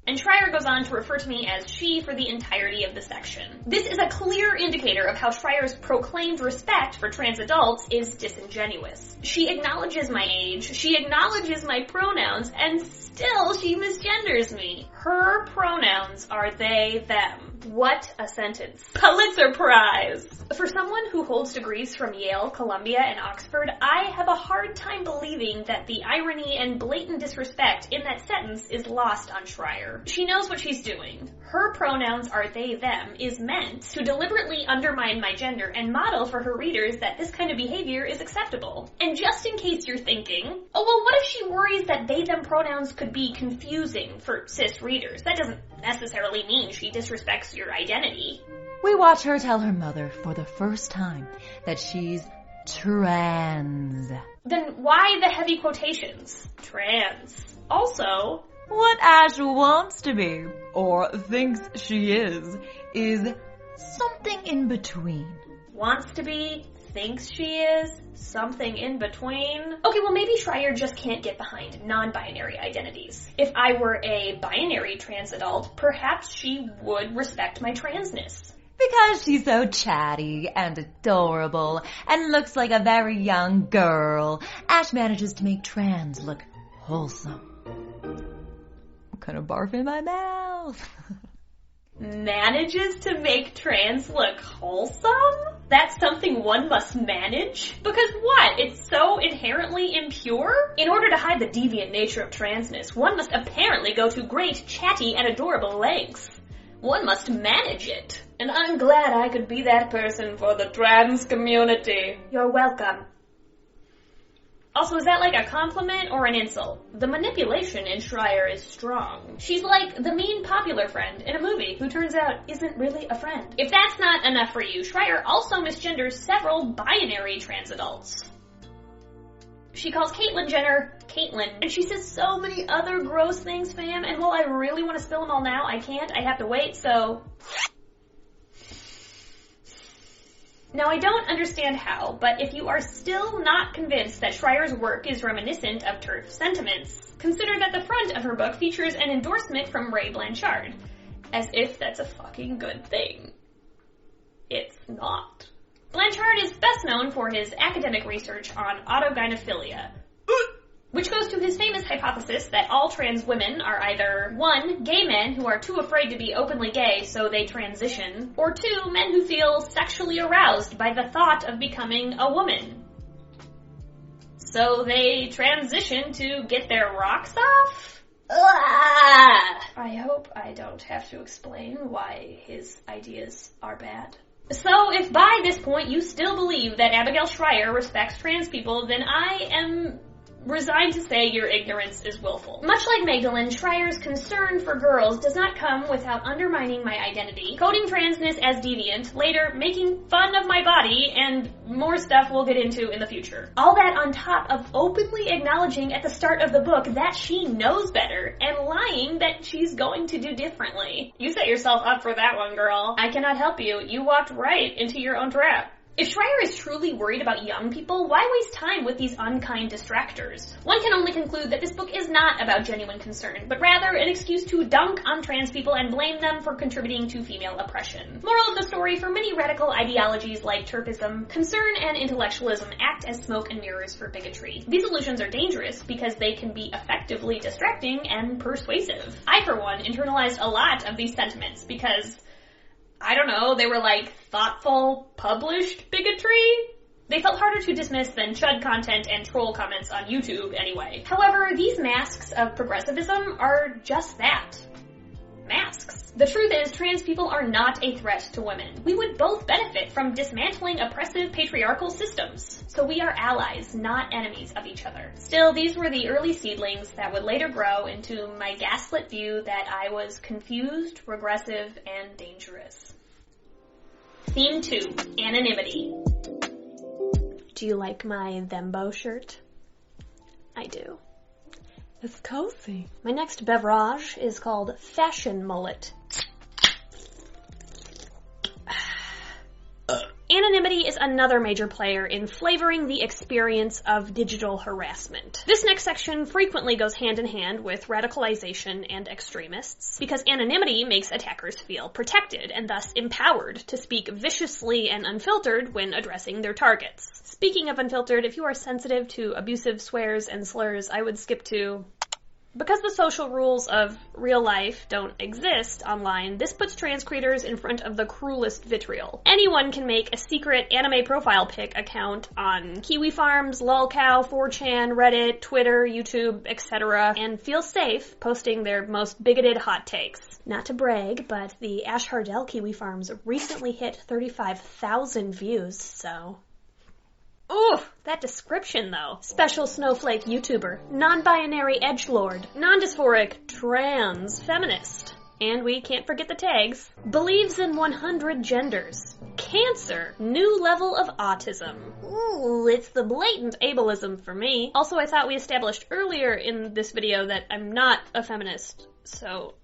And Schreier goes on to refer to me as she for the entirety of the section. This is a clear indicator of how Schreier's proclaimed respect for trans adults is disingenuous. She acknowledges my age, she acknowledges my pronouns, and still she misgenders me. Her pronouns are they, them. What a sentence. Pulitzer Prize! For someone who holds degrees from Yale, Columbia, and Oxford, I have a hard time believing that the irony and blatant disrespect in that sentence is lost on Schreier. She knows what she's doing. Her pronouns are they, them is meant to deliberately undermine my gender and model for her readers that this kind of behavior is acceptable. And just in case you're thinking, oh well, what if she worries that they, them pronouns could be confusing for cis readers? That doesn't necessarily mean she disrespects your identity. We watch her tell her mother for the first time that she's trans. Then why the heavy quotations? Trans. Also, what Ash wants to be, or thinks she is something in between. Wants to be, thinks she is, something in between. Okay, well maybe Schreier just can't get behind non-binary identities. If I were a binary trans adult, perhaps she would respect my transness. Because she's so chatty and adorable and looks like a very young girl, Ash manages to make trans look wholesome. I'm gonna barf in my mouth. Manages to make trans look wholesome? That's something one must manage? Because what? It's so inherently impure? In order to hide the deviant nature of transness, one must apparently go to great, chatty, and adorable lengths. One must manage it. And I'm glad I could be that person for the trans community. You're welcome. Also, is that like a compliment or an insult? The manipulation in Schreier is strong. She's like the mean popular friend in a movie who turns out isn't really a friend. If that's not enough for you, Schreier also misgenders several binary trans adults. She calls Caitlyn Jenner Caitlyn, and she says so many other gross things, fam, and while I really want to spill them all now, I can't. I have to wait, so... Now, I don't understand how, but if you are still not convinced that Schreier's work is reminiscent of TERF sentiments, consider that the front of her book features an endorsement from Ray Blanchard. As if that's a fucking good thing. It's not. Blanchard is best known for his academic research on autogynephilia, which goes to his famous hypothesis that all trans women are either 1, gay men who are too afraid to be openly gay so they transition, or 2, men who feel sexually aroused by the thought of becoming a woman. So they transition to get their rocks off? I hope I don't have to explain why his ideas are bad. So if by this point you still believe that Abigail Schreier respects trans people, then I am resigned to say your ignorance is willful. Much like Magdalene, Schreier's concern for girls does not come without undermining my identity, coding transness as deviant, later making fun of my body, and more stuff we'll get into in the future. All that on top of openly acknowledging at the start of the book that she knows better, and lying that she's going to do differently. You set yourself up for that one, girl. I cannot help you. You walked right into your own trap. If Schreier is truly worried about young people, why waste time with these unkind distractors? One can only conclude that this book is not about genuine concern, but rather an excuse to dunk on trans people and blame them for contributing to female oppression. Moral of the story, for many radical ideologies like TERFism, concern and intellectualism act as smoke and mirrors for bigotry. These illusions are dangerous because they can be effectively distracting and persuasive. I, for one, internalized a lot of these sentiments because, I don't know, they were like thoughtful, published bigotry? They felt harder to dismiss than chud content and troll comments on YouTube anyway. However, these masks of progressivism are just that. Masks. The truth is, trans people are not a threat to women. We would both benefit from dismantling oppressive patriarchal systems. So we are allies, not enemies of each other. Still, these were the early seedlings that would later grow into my gaslit view that I was confused, regressive, and dangerous. Theme 2, Anonymity. Do you like my Thembo shirt? I do. It's cozy. My next beverage is called Fashion Mullet. Anonymity is another major player in flavoring the experience of digital harassment. This next section frequently goes hand in hand with radicalization and extremists, because anonymity makes attackers feel protected and thus empowered to speak viciously and unfiltered when addressing their targets. Speaking of unfiltered, if you are sensitive to abusive swears and slurs, I would skip to... Because the social rules of real life don't exist online, this puts trans creators in front of the cruelest vitriol. Anyone can make a secret anime profile pic account on Kiwi Farms, LolCow, 4chan, Reddit, Twitter, YouTube, etc., and feel safe posting their most bigoted hot takes. Not to brag, but the Ash Hardell Kiwi Farms recently hit 35,000 views, so... Ooh, that description though. Special snowflake YouTuber, non-binary edgelord, non-dysphoric trans feminist. And we can't forget the tags. Believes in 100 genders. Cancer. New level of autism. Ooh, it's the blatant ableism for me. Also, I thought we established earlier in this video that I'm not a feminist, so...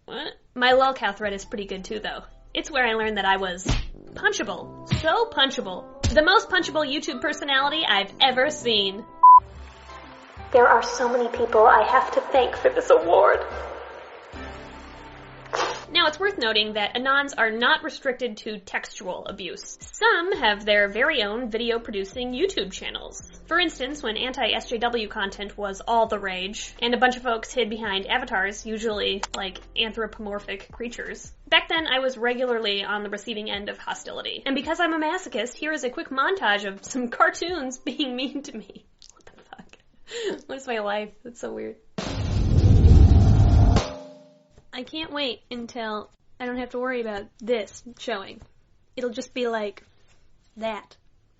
What? My lolcow thread is pretty good too though. It's where I learned that I was punchable. So punchable. The most punchable YouTube personality I've ever seen. There are so many people I have to thank for this award. Now, it's worth noting that Anons are not restricted to textual abuse. Some have their very own video-producing YouTube channels. For instance, when anti-SJW content was all the rage, and a bunch of folks hid behind avatars, usually like anthropomorphic creatures. Back then, I was regularly on the receiving end of hostility. And because I'm a masochist, here is a quick montage of some cartoons being mean to me. What the fuck? What is my life? That's so weird. I can't wait until I don't have to worry about this showing. It'll just be like that.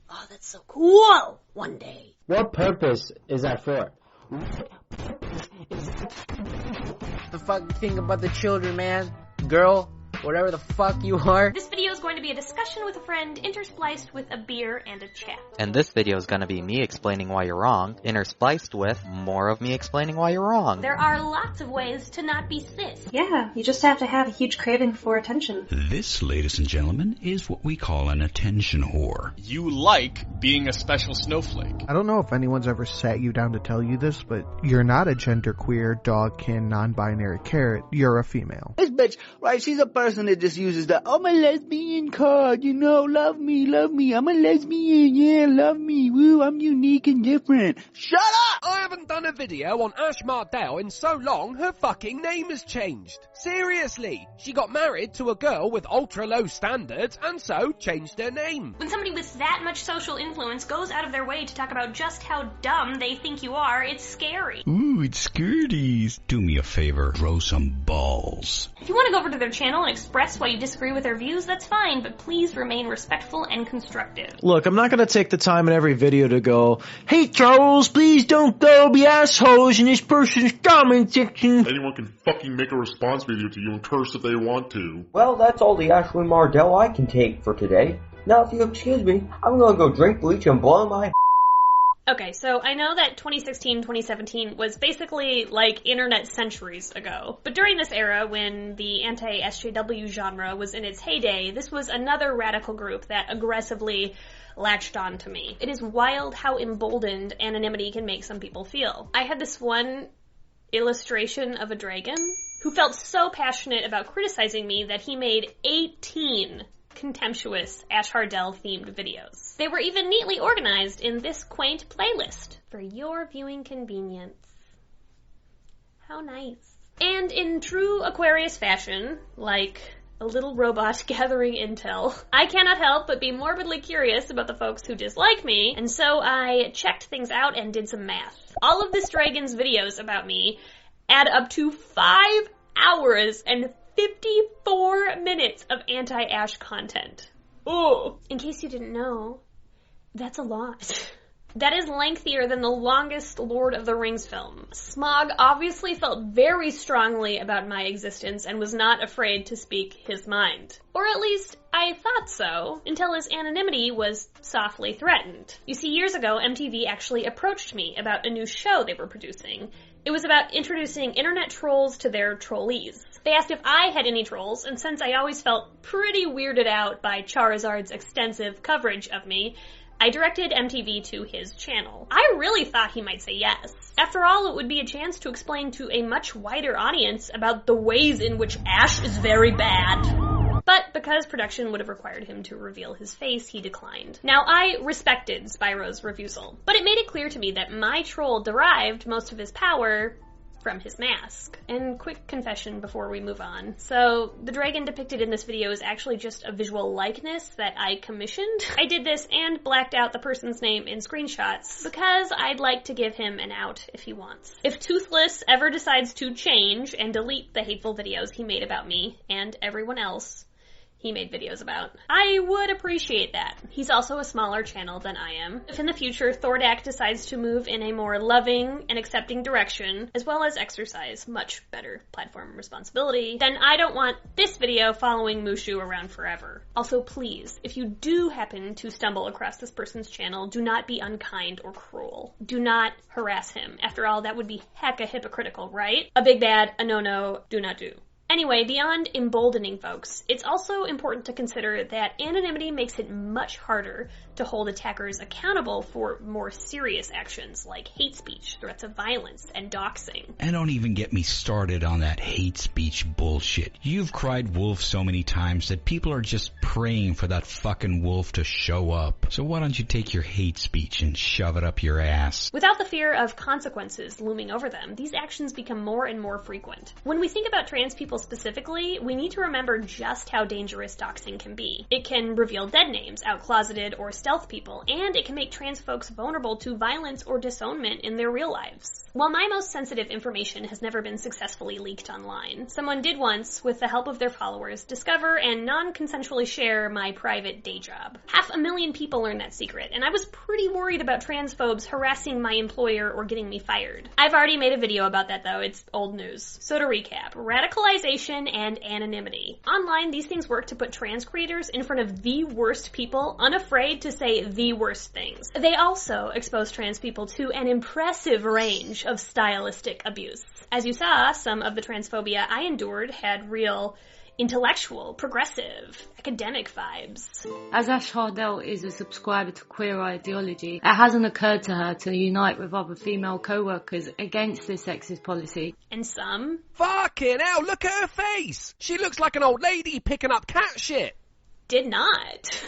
Oh, that's so cool! One day. What purpose is that for? The fucking thing about the children, man. Girl, whatever the fuck you are. This video is going to be a discussion with a friend interspliced with a beer and a chat. And this video is going to be me explaining why you're wrong, interspliced with more of me explaining why you're wrong. There are lots of ways to not be cis. Yeah, you just have to have a huge craving for attention. This, ladies and gentlemen, is what we call an attention whore. You like being a special snowflake. I don't know if anyone's ever sat you down to tell you this, but you're not a genderqueer, dogkin, non-binary carrot. You're a female. This bitch, right, she's a person that just uses the, I'm a lesbian card, you know, love me, I'm a lesbian, yeah, love me, woo, I'm unique and different. Shut up! I haven't done a video on Ash Mardell in so long, her fucking name has changed. Seriously, she got married to a girl with ultra low standards and so changed her name. When somebody with that much social influence goes out of their way to talk about just how dumb they think you are, it's scary. Ooh, it's skirties. Do me a favor, grow some balls. If you want to go over to their channel and express why you disagree with our views, that's fine, but please remain respectful and constructive. Look, I'm not gonna take the time in every video to go, "Hey Charles, please don't go be assholes in this person's comment section." Anyone can fucking make a response video to you and curse if they want to. Well, that's all the Ashley Mardell I can take for today. Now, if you excuse me, I'm gonna go drink bleach and blow my Okay, so I know that 2016, 2017 was basically like internet centuries ago. But during this era, when the anti-SJW genre was in its heyday, this was another radical group that aggressively latched on to me. It is wild how emboldened anonymity can make some people feel. I had this one illustration of a dragon who felt so passionate about criticizing me that he made 18 contemptuous Ash Hardell themed videos. They were even neatly organized in this quaint playlist for your viewing convenience. How nice. And in true Aquarius fashion, like a little robot gathering intel, I cannot help but be morbidly curious about the folks who dislike me, and so I checked things out and did some math. All of this dragon's videos about me add up to 5 hours and 54 minutes of anti-Ash content. Oh! In case you didn't know, that's a lot. That is lengthier than the longest Lord of the Rings film. Smaug obviously felt very strongly about my existence and was not afraid to speak his mind. Or at least, I thought so, until his anonymity was softly threatened. You see, years ago, MTV actually approached me about a new show they were producing. It was about introducing internet trolls to their trollees. They asked if I had any trolls, and since I always felt pretty weirded out by Charizard's extensive coverage of me, I directed MTV to his channel. I really thought he might say yes. After all, it would be a chance to explain to a much wider audience about the ways in which Ash is very bad. But because production would have required him to reveal his face, he declined. Now, I respected Spyro's refusal, but it made it clear to me that my troll derived most of his power from his mask. And quick confession before we move on. So, the dragon depicted in this video is actually just a visual likeness that I commissioned. I did this and blacked out the person's name in screenshots because I'd like to give him an out if he wants. If Toothless ever decides to change and delete the hateful videos he made about me and everyone else he made videos about, I would appreciate that. He's also a smaller channel than I am. If in the future Thordak decides to move in a more loving and accepting direction, as well as exercise much better platform responsibility, then I don't want this video following Mushu around forever. Also, please, if you do happen to stumble across this person's channel, do not be unkind or cruel. Do not harass him. After all, that would be hecka hypocritical, right? A big bad, a no-no, do not do. Anyway, beyond emboldening folks, it's also important to consider that anonymity makes it much harder to hold attackers accountable for more serious actions like hate speech, threats of violence, and doxing. And don't even get me started on that hate speech bullshit. You've cried wolf so many times that people are just praying for that fucking wolf to show up. So why don't you take your hate speech and shove it up your ass? Without the fear of consequences looming over them, these actions become more and more frequent. When we think about trans people specifically, we need to remember just how dangerous doxing can be. It can reveal dead names, out-closeted or stealth people, and it can make trans folks vulnerable to violence or disownment in their real lives. While my most sensitive information has never been successfully leaked online, someone did once, with the help of their followers, discover and non-consensually share my private day job. 500,000 people learned that secret, and I was pretty worried about transphobes harassing my employer or getting me fired. I've already made a video about that though, it's old news. So to recap, radicalization and anonymity. Online, these things work to put trans creators in front of the worst people, unafraid to say the worst things. They also expose trans people to an impressive range of stylistic abuse. As you saw, some of the transphobia I endured had real intellectual, progressive, academic vibes. As Ash Hardell is a subscriber to queer ideology, it hasn't occurred to her to unite with other female co-workers against this sexist policy. And some... Fucking hell, look at her face! She looks like an old lady picking up cat shit! Did not.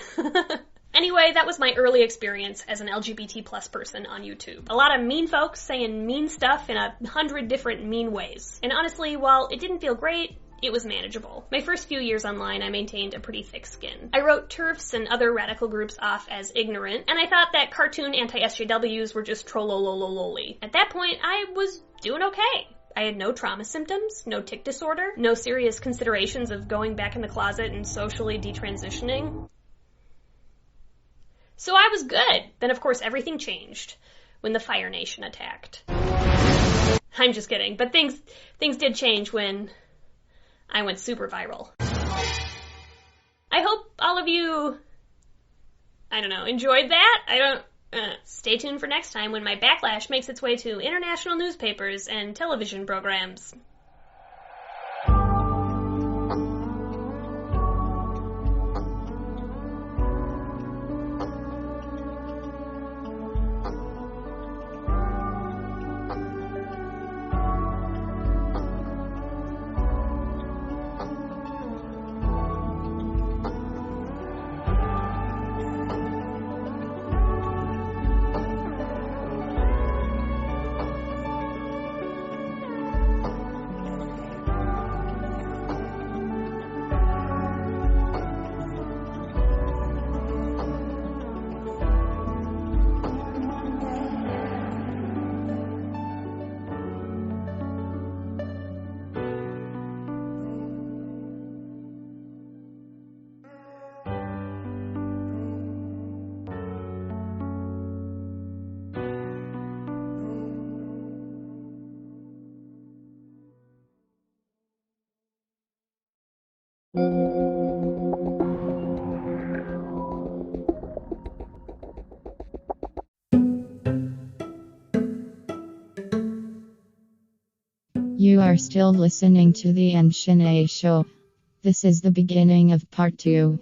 Anyway, that was my early experience as an LGBT plus person on YouTube. A lot of mean folks saying mean stuff in 100 different mean ways. And honestly, while it didn't feel great, it was manageable. My first few years online, I maintained a pretty thick skin. I wrote TERFs and other radical groups off as ignorant, and I thought that cartoon anti-SJWs were just trollololololi. At that point, I was doing okay. I had no trauma symptoms, no tic disorder, no serious considerations of going back in the closet and socially detransitioning. So I was good. Then, of course, everything changed when the Fire Nation attacked. I'm just kidding, but things did change when I went super viral. I hope all of you, enjoyed that. Stay tuned for next time when my backlash makes its way to international newspapers and television programs. You are still listening to the Ahn Shin-Ae Show. This is the beginning of part 2.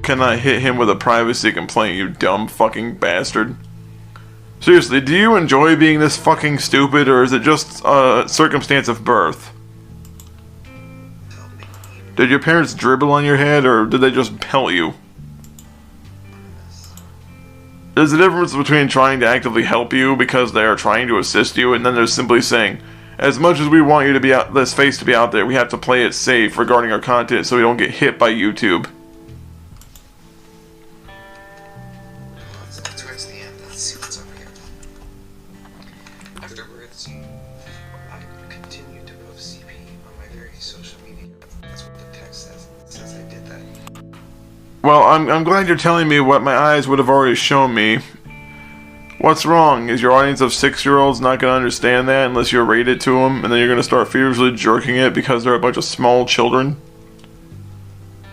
cannot hit him with a privacy complaint, you dumb fucking bastard. Seriously, do you enjoy being this fucking stupid, or is it just a circumstance of birth? Did your parents dribble on your head, or did they just pelt you? There's a difference between trying to actively help you because they are trying to assist you, and then there's simply saying, as much as we want you to be out, this face to be out there, we have to play it safe regarding our content so we don't get hit by YouTube. Towards the end, let's see what's over here. Afterwards, I continued to post CP on my various social media. That's what the text says. It says I did that. Well, I'm glad you're telling me what my eyes would have already shown me. What's wrong? Is your audience of 6-year-olds not going to understand that unless you rate it to them, and then you're going to start furiously jerking it because they're a bunch of small children?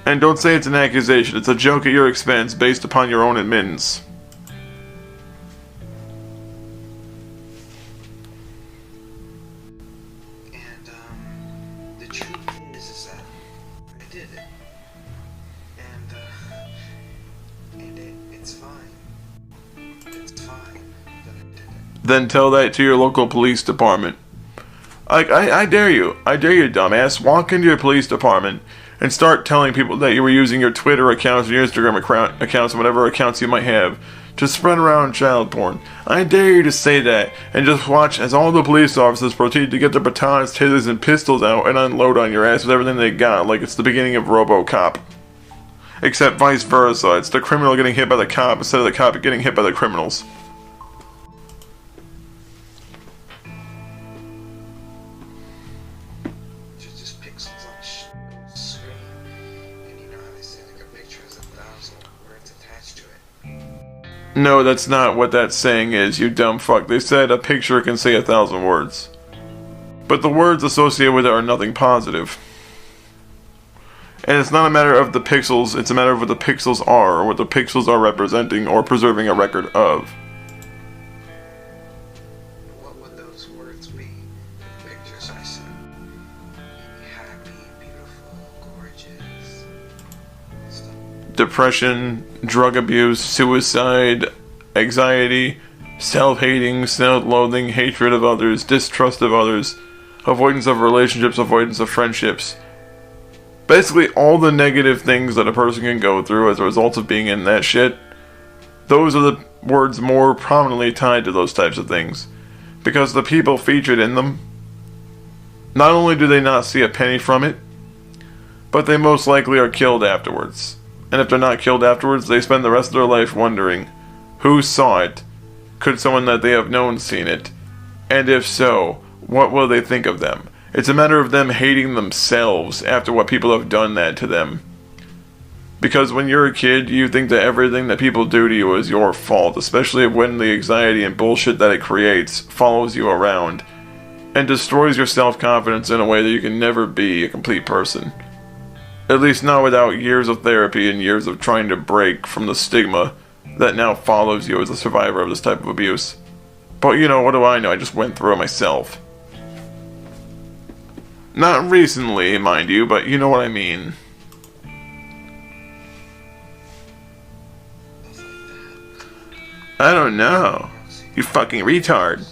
And don't say it's an accusation. It's a joke at your expense based upon your own admittance. And, the truth is that I did it. And it's fine. It's fine that I did it. Then tell that to your local police department. I dare you. I dare you, dumbass. Walk into your police department and start telling people that you were using your Twitter accounts, your Instagram accounts, and whatever accounts you might have to spread around child porn. I dare you to say that, and just watch as all the police officers proceed to get their batons, tasers, and pistols out and unload on your ass with everything they got, like it's the beginning of RoboCop. Except vice versa, it's the criminal getting hit by the cop instead of the cop getting hit by the criminals. Just pixels on the screen, and you know how they say like a picture is 1,000 words attached to it. No, that's not what that saying is, you dumb fuck. They said a picture can say 1,000 words. But the words associated with it are nothing positive. And it's not a matter of the pixels, it's a matter of what the pixels are, or what the pixels are representing or preserving a record of. What would those words be? The pictures I sent. Happy, beautiful, gorgeous. Stuff. Depression, drug abuse, suicide, anxiety, self-hating, self-loathing, hatred of others, distrust of others, avoidance of relationships, avoidance of friendships. Basically, all the negative things that a person can go through as a result of being in that shit, those are the words more prominently tied to those types of things. Because the people featured in them, not only do they not see a penny from it, but they most likely are killed afterwards. And if they're not killed afterwards, they spend the rest of their life wondering, who saw it? Could someone that they have known seen it? And if so, what will they think of them? It's a matter of them hating themselves after what people have done that to them. Because when you're a kid, you think that everything that people do to you is your fault, especially when the anxiety and bullshit that it creates follows you around and destroys your self-confidence in a way that you can never be a complete person. At least not without years of therapy and years of trying to break from the stigma that now follows you as a survivor of this type of abuse. But you know, what do I know? I just went through it myself. Not recently, mind you, but you know what I mean. I don't know. You fucking retard.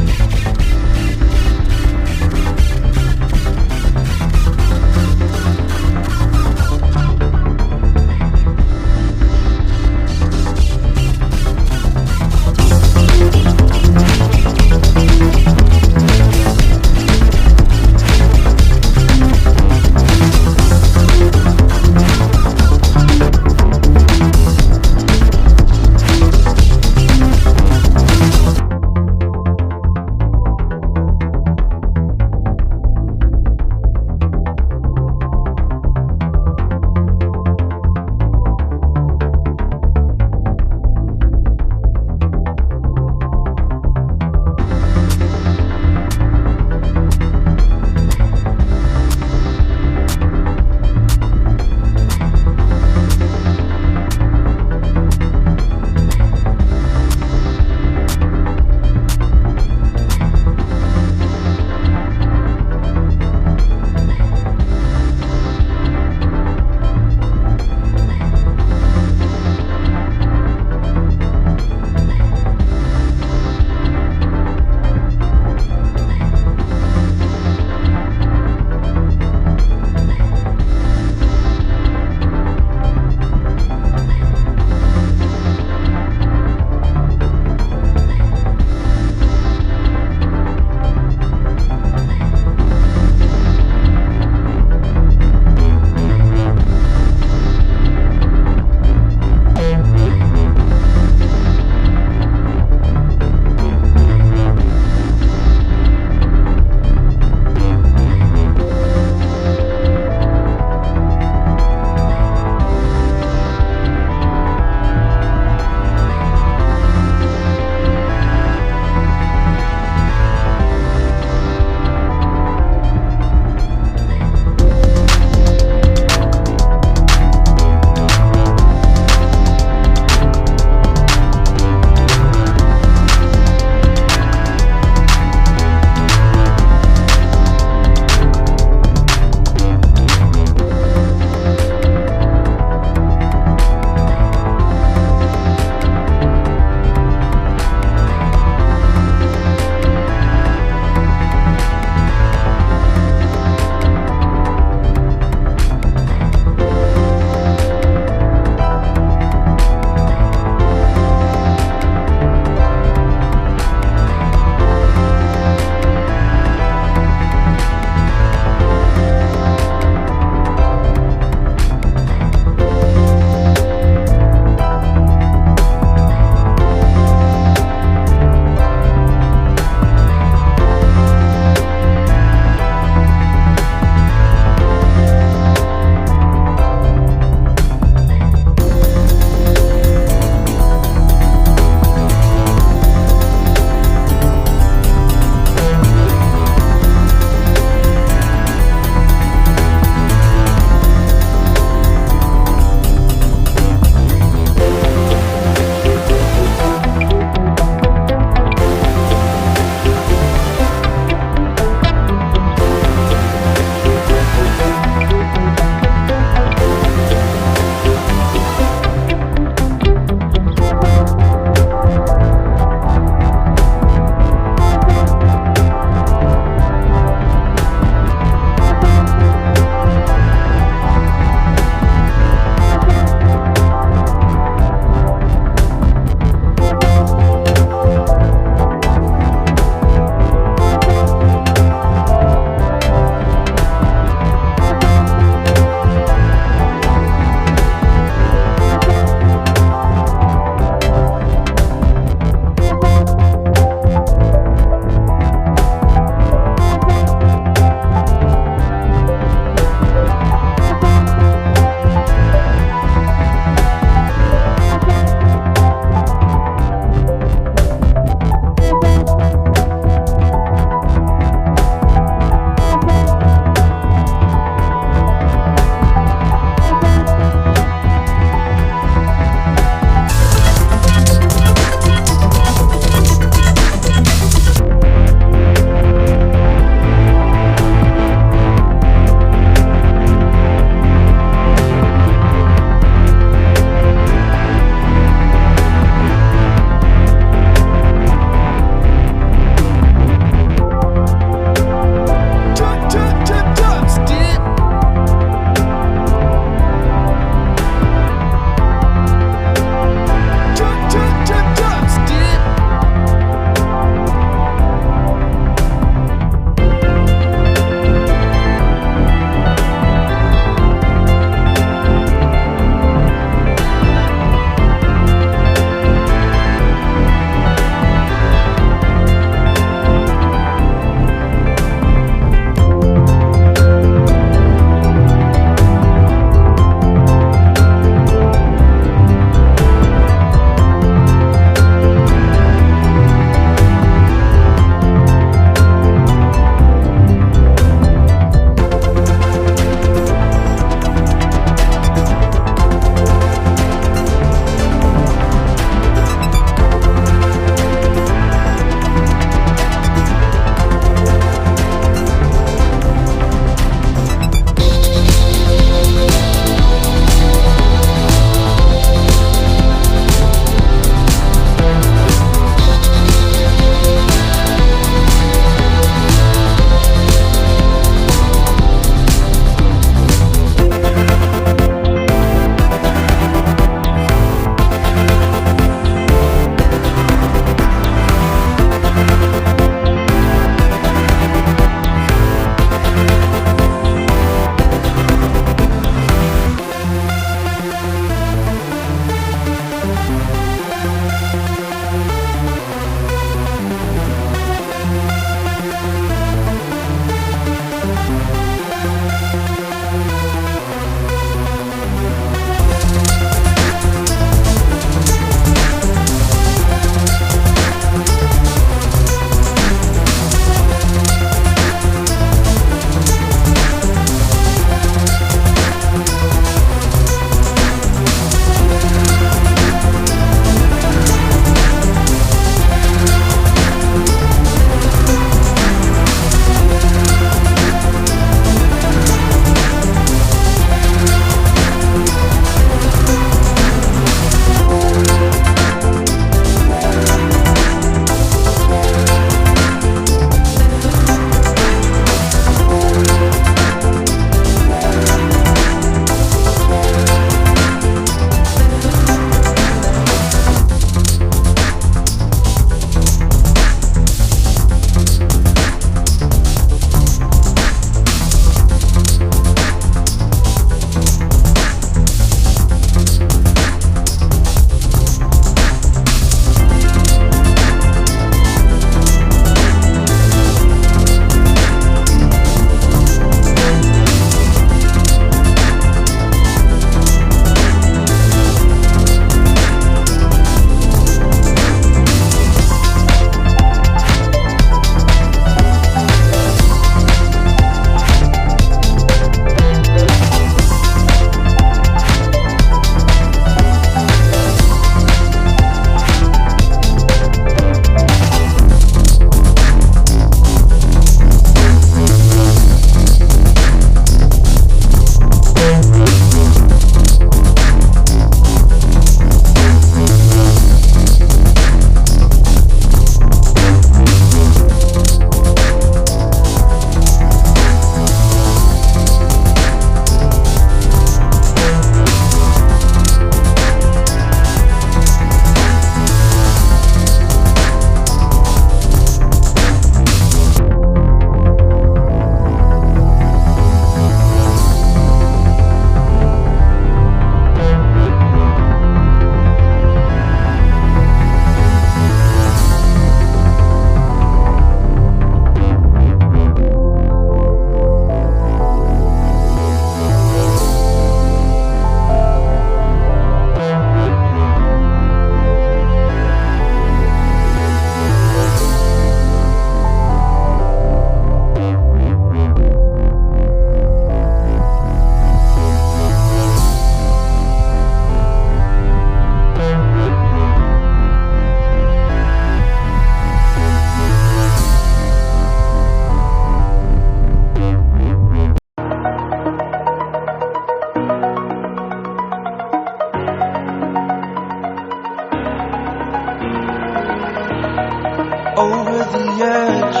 the edge.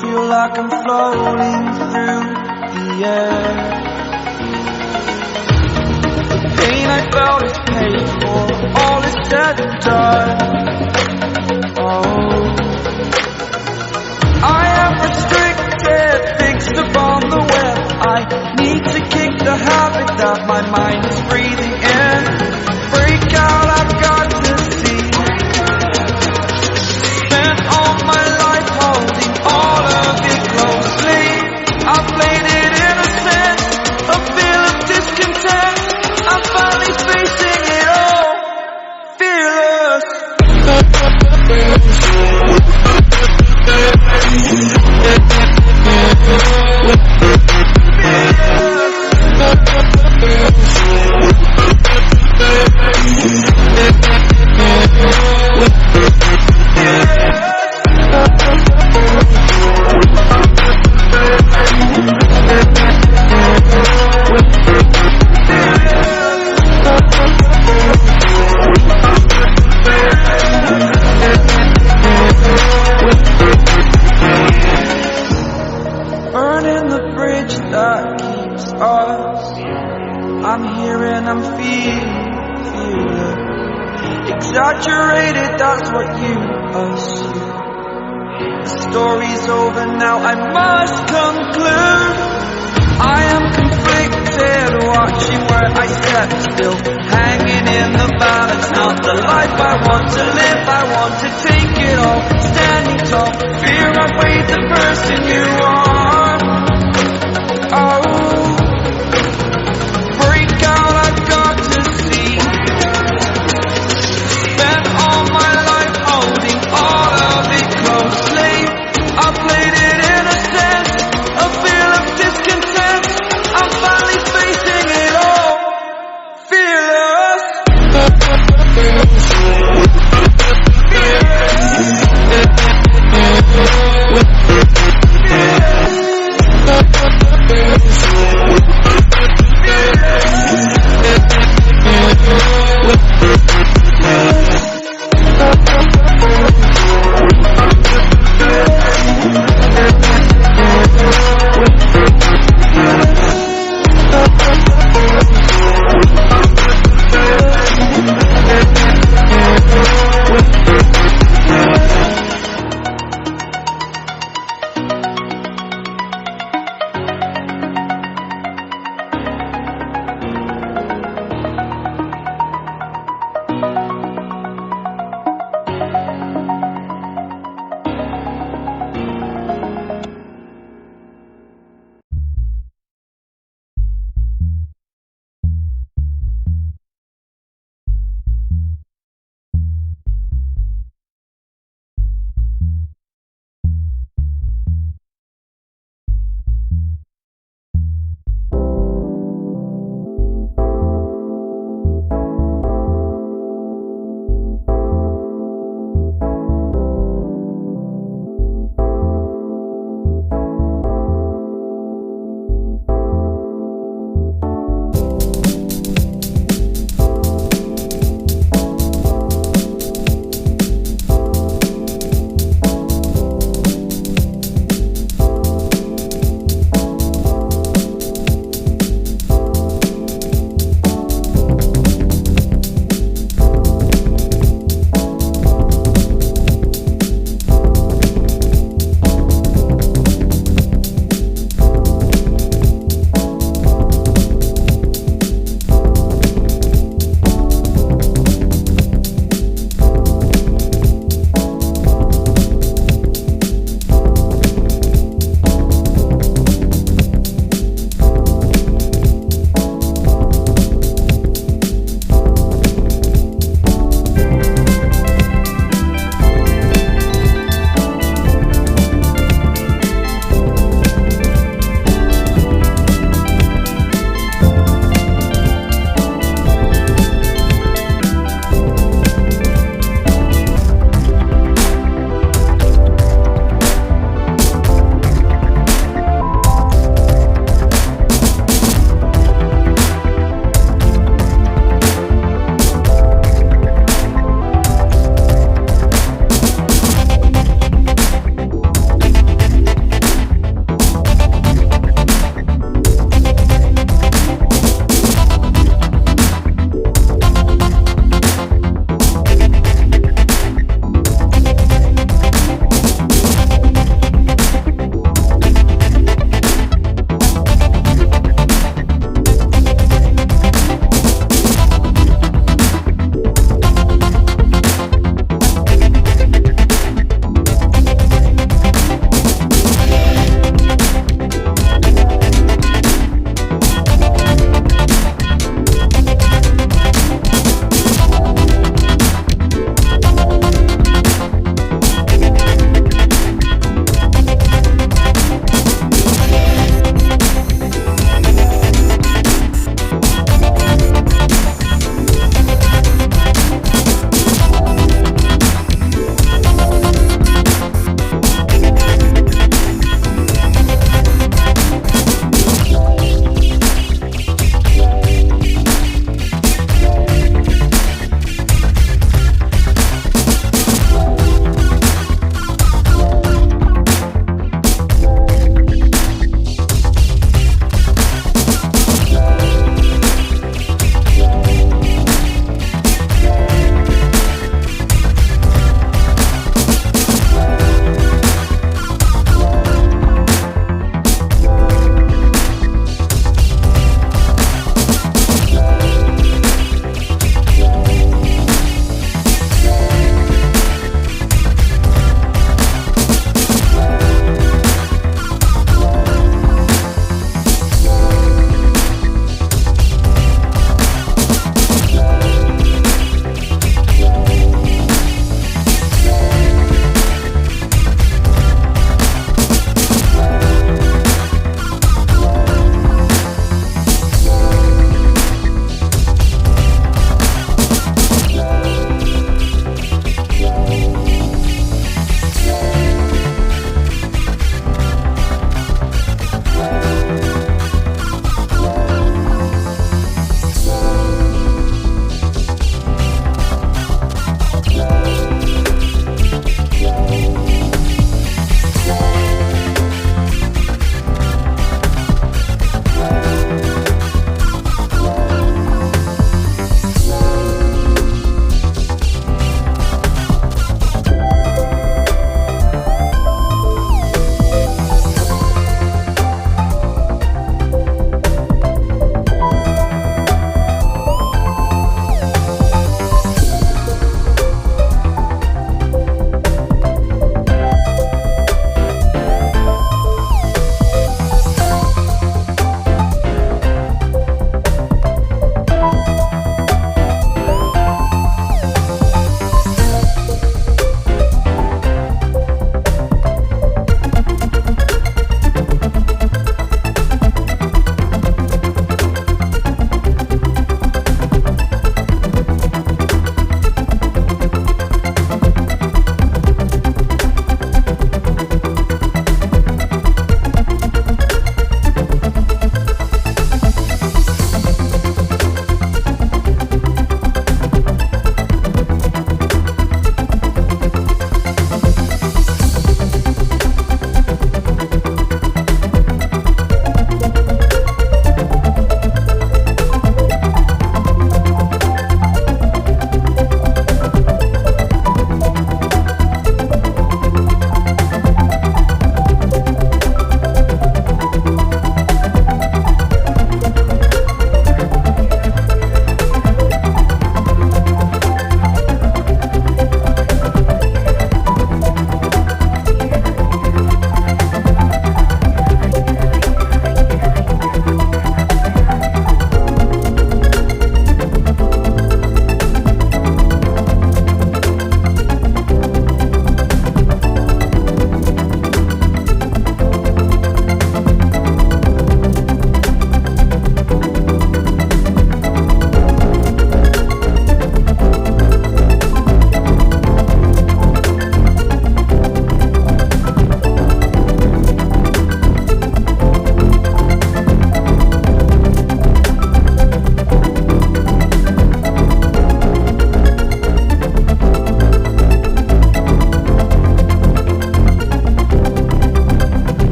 Feel like I'm floating through the air. The pain I felt is paid for, all is said and done. Oh, I am restricted, fixed upon the web. I need to kick the habit that my mind is breathing in. Break out, I've got to see. Spent all my life holding all of it closely. I played it innocent, a feel of discontent. I'm finally facing it all, fearless. Burning the bridge that keeps us. I'm here and I'm feeling exaggerated, that's what you assume. The story's over now, I must conclude. I am conflicted, watching where I step still, hanging in the balance. Not the life I want to live, I want to take it all. Standing tall, fear outweighs the person you are. Oh, break out, I've got to see. Spent all my life holding all of it closely. I played it innocent, a feel of discontent. I'm finally facing it all, fearless. Fearless.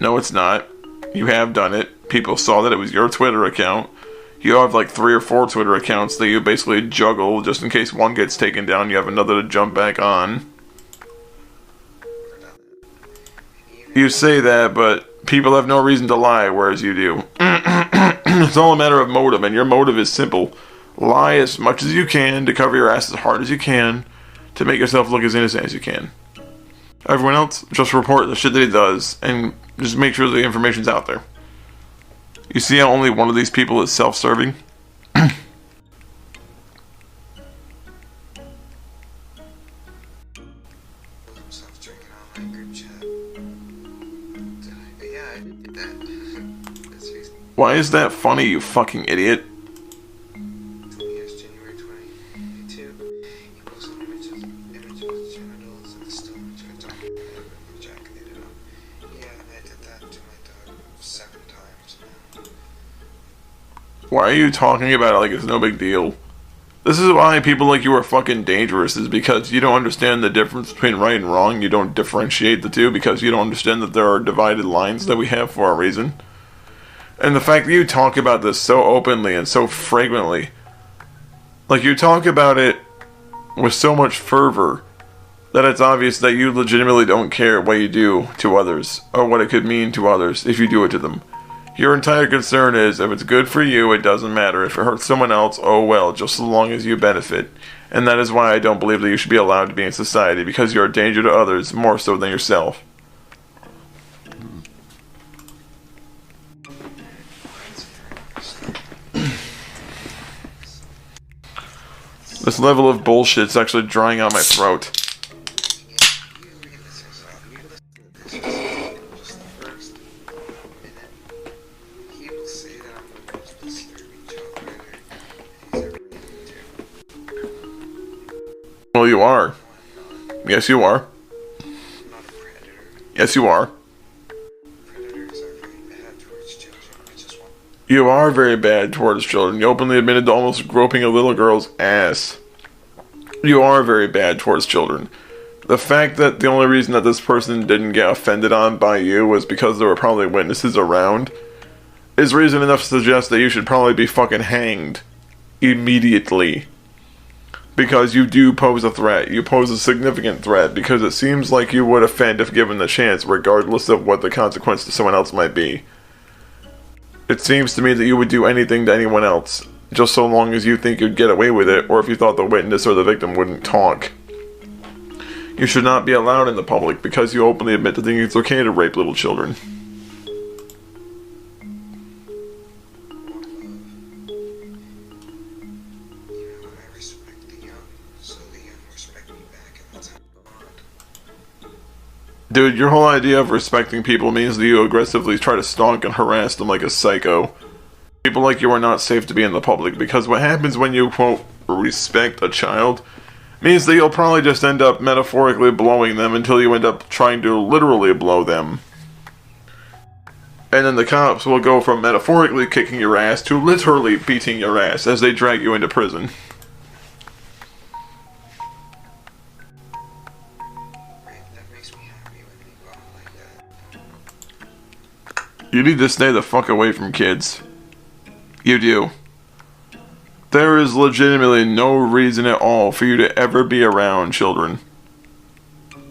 No, it's not. You have done it. People saw that it was your Twitter account. You have like 3 or 4 Twitter accounts that you basically juggle just in case one gets taken down. You have another to jump back on. You say that, but people have no reason to lie, whereas you do. It's all a matter of motive, and your motive is simple. Lie as much as you can to cover your ass as hard as you can to make yourself look as innocent as you can. Everyone else, just report the shit that he does, and just make sure the information's out there. You see how only one of these people is self-serving? Why is that funny, you fucking idiot? Why are you talking about it like it's no big deal? This is why people like you are fucking dangerous, is because you don't understand the difference between right and wrong. You don't differentiate the two because you don't understand that there are divided lines that we have for a reason. And the fact that you talk about this so openly and so frequently, like you talk about it with so much fervor, that it's obvious that you legitimately don't care what you do to others, or what it could mean to others if you do it to them. Your entire concern is, if it's good for you, it doesn't matter. If it hurts someone else, oh well, just as long as you benefit. And that is why I don't believe that you should be allowed to be in society, because you're a danger to others more so than yourself. This level of bullshit's actually drying out my throat. Well, you are. Yes, you are. Yes, you are. You are very bad towards children. You openly admitted to almost groping a little girl's ass. You are very bad towards children. The fact that the only reason that this person didn't get offended on by you was because there were probably witnesses around is reason enough to suggest that you should probably be fucking hanged immediately. Because you do pose a threat. You pose a significant threat, because it seems like you would offend if given the chance, regardless of what the consequence to someone else might be. It seems to me that you would do anything to anyone else, just so long as you think you'd get away with it, or if you thought the witness or the victim wouldn't talk. You should not be allowed in the public, because you openly admit to thinking it's okay to rape little children. Dude, your whole idea of respecting people means that you aggressively try to stalk and harass them like a psycho. People like you are not safe to be in the public, because what happens when you, quote, respect a child, means that you'll probably just end up metaphorically blowing them until you end up trying to literally blow them. And then the cops will go from metaphorically kicking your ass to literally beating your ass as they drag you into prison. You need to stay the fuck away from kids. You do. There is legitimately no reason at all for you to ever be around children.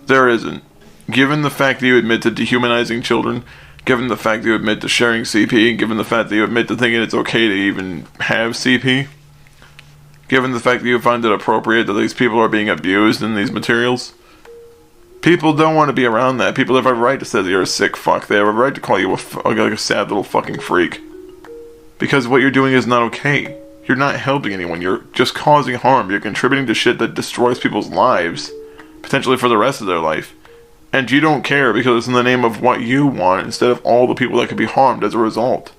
There isn't. Given the fact that you admit to dehumanizing children, given the fact that you admit to sharing CP, given the fact that you admit to thinking it's okay to even have CP, given the fact that you find it appropriate that these people are being abused in these materials, people don't want to be around that. People have a right to say that you're a sick fuck. They have a right to call you a sad little fucking freak. Because what you're doing is not okay. You're not helping anyone. You're just causing harm. You're contributing to shit that destroys people's lives. Potentially for the rest of their life. And you don't care because it's in the name of what you want instead of all the people that could be harmed as a result.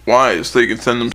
Why? So you can send them.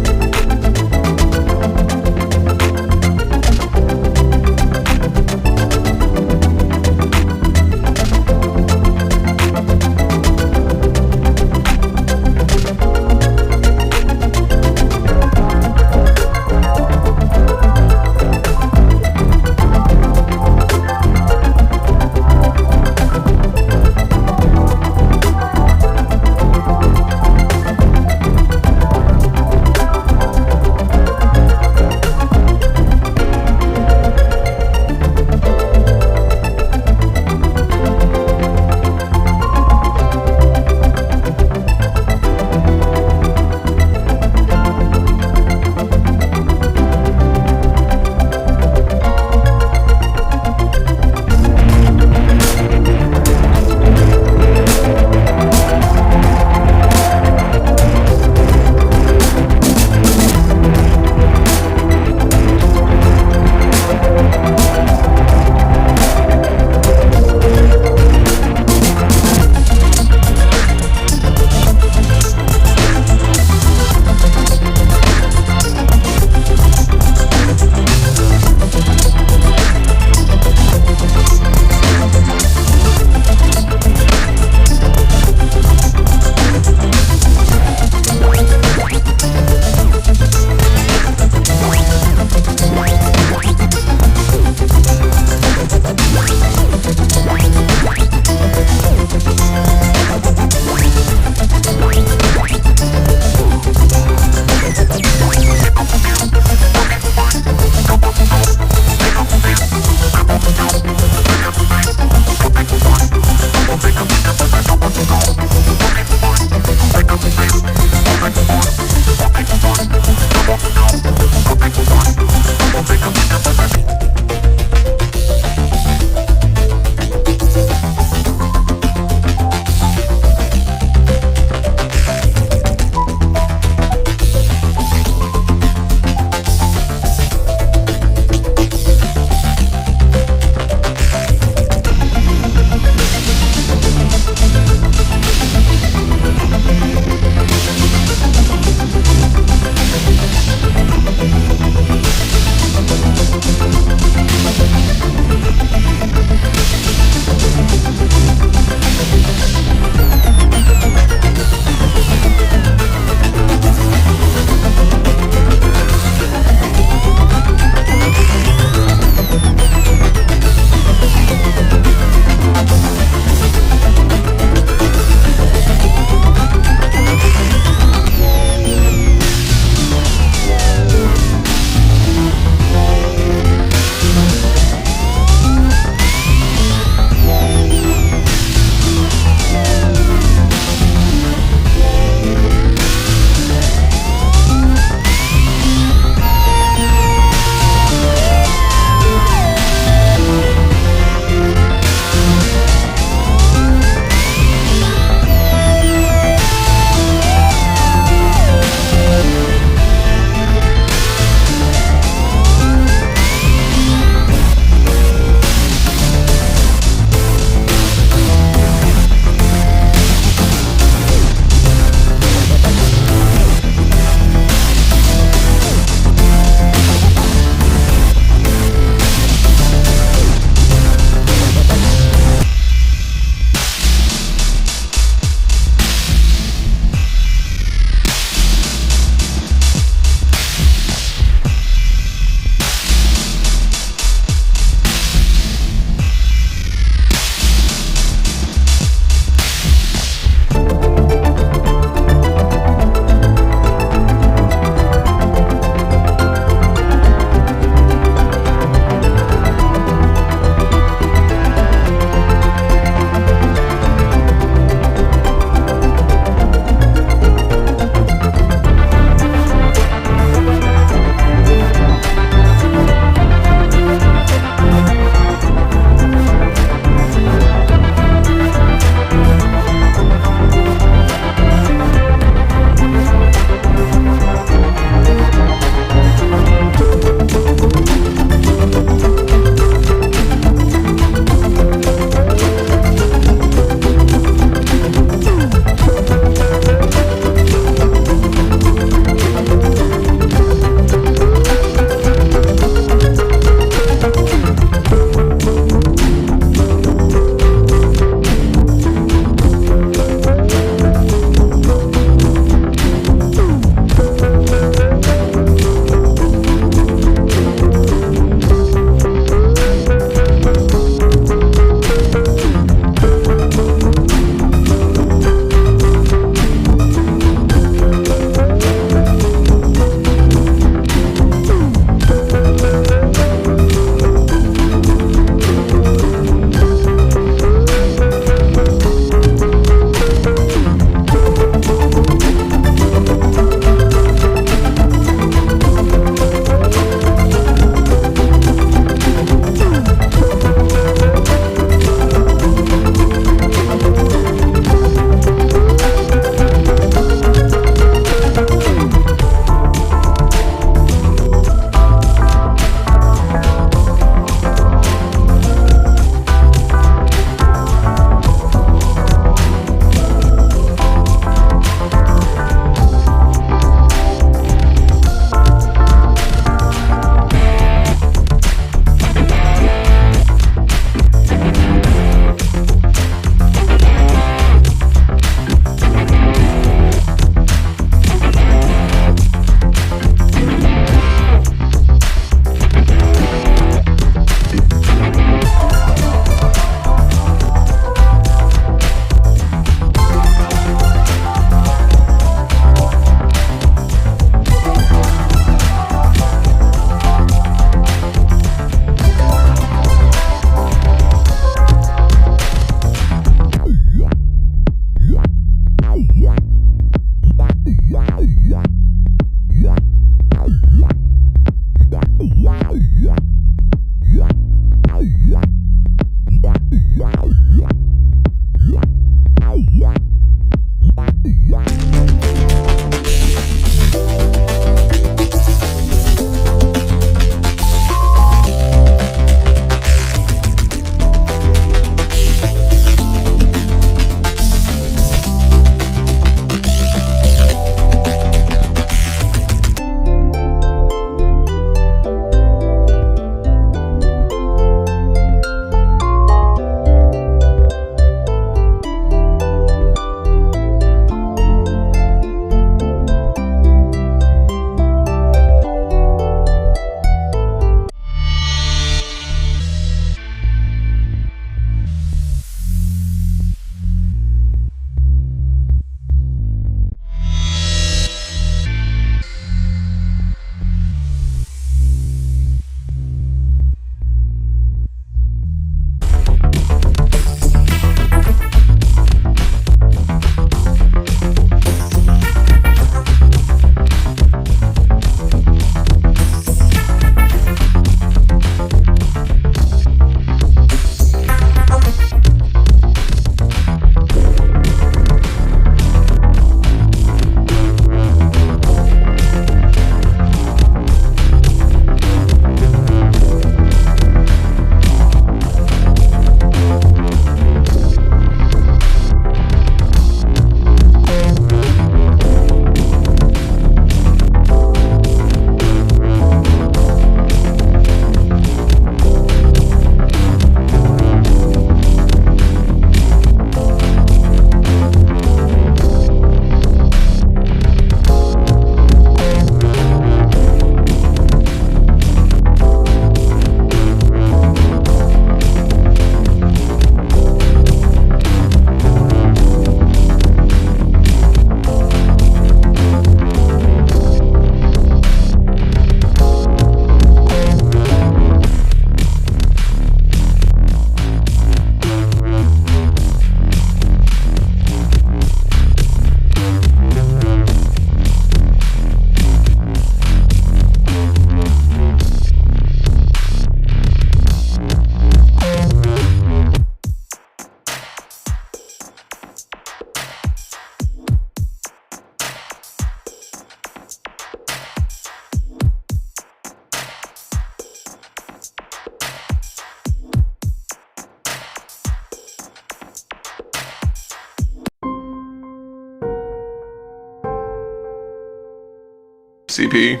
CP.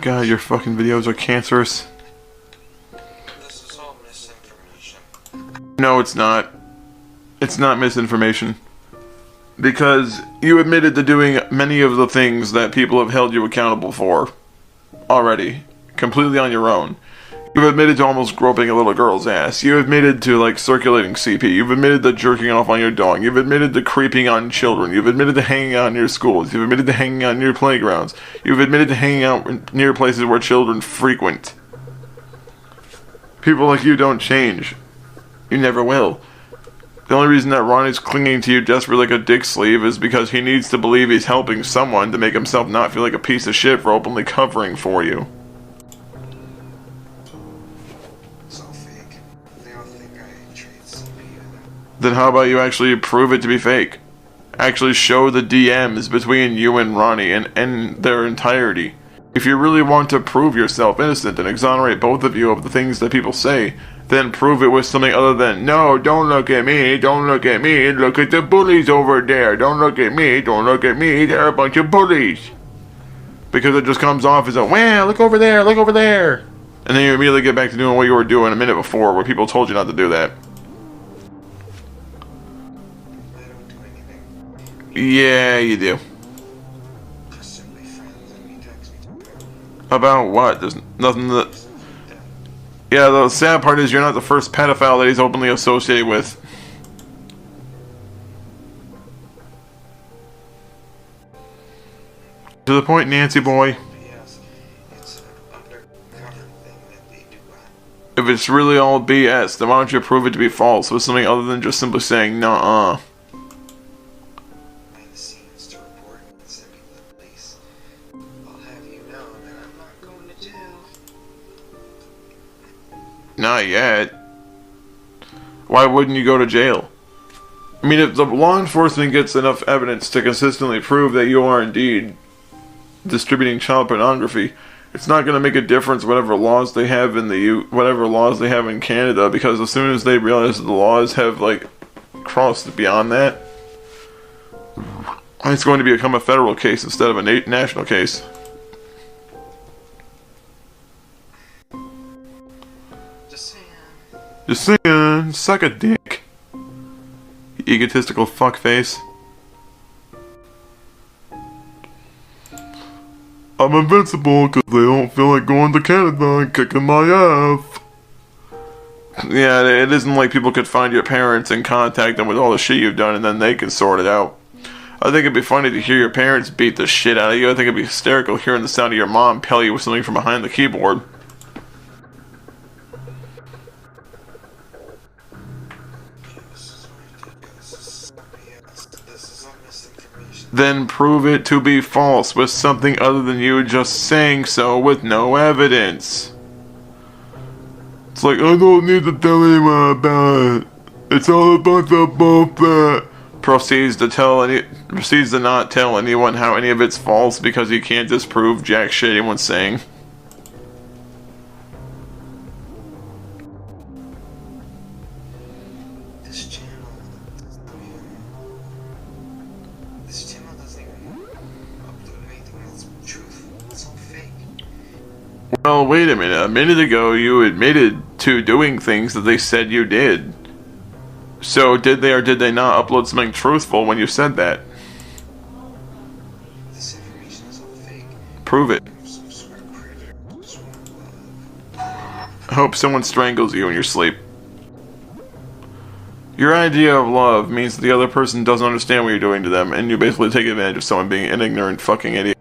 God, your fucking videos are cancerous. This is all misinformation. No, it's not. It's not misinformation. Because you admitted to doing many of the things that people have held you accountable for already. Completely on your own. You've admitted to almost groping a little girl's ass. You admitted to, like, circulating CP. You've admitted to jerking off on your dog. You've admitted to creeping on children. You've admitted to hanging out near schools. You've admitted to hanging out near playgrounds. You've admitted to hanging out near places where children frequent. People like you don't change. You never will. The only reason that Ronnie's clinging to you desperately like a dick sleeve is because he needs to believe he's helping someone to make himself not feel like a piece of shit for openly covering for you. Then how about you actually prove it to be fake? Actually show the DMs between you and Ronnie and their entirety. If you really want to prove yourself innocent and exonerate both of you of the things that people say, then prove it with something other than, no, don't look at me, don't look at me, look at the bullies over there, don't look at me, don't look at me, they're a bunch of bullies. Because it just comes off as a, wow, look over there, look over there. And then you immediately get back to doing what you were doing a minute before where people told you not to do that. Yeah, you do. About what? There's nothing that... Yeah, the sad part is you're not the first pedophile that he's openly associated with. To the point, Nancy boy. If it's really all BS, then why don't you prove it to be false with something other than just simply saying, nuh-uh. Not yet. Why wouldn't you go to jail? I mean, if the law enforcement gets enough evidence to consistently prove that you are indeed distributing child pornography, it's not going to make a difference whatever laws they have in whatever laws they have in Canada, because as soon as they realize that the laws have, like, crossed beyond that, it's going to become a federal case instead of a national case. Just saying, suck a dick. You egotistical fuckface. I'm invincible because they don't feel like going to Canada and kicking my ass. Yeah, it isn't like people could find your parents and contact them with all the shit you've done and then they can sort it out. I think it'd be funny to hear your parents beat the shit out of you. I think it'd be hysterical hearing the sound of your mom pell you with something from behind the keyboard. Then prove it to be false with something other than you just saying so with no evidence. It's like, I don't need to tell anyone about it. It's all a bunch of bullshit. Proceeds to not tell anyone how any of it's false because he can't disprove jack shit anyone's saying. Well, wait a minute. A minute ago, you admitted to doing things that they said you did. So, did they or did they not upload something truthful when you said that? This information is all fake. Prove it. I hope someone strangles you in your sleep. Your idea of love means that the other person doesn't understand what you're doing to them, and you basically take advantage of someone being an ignorant fucking idiot.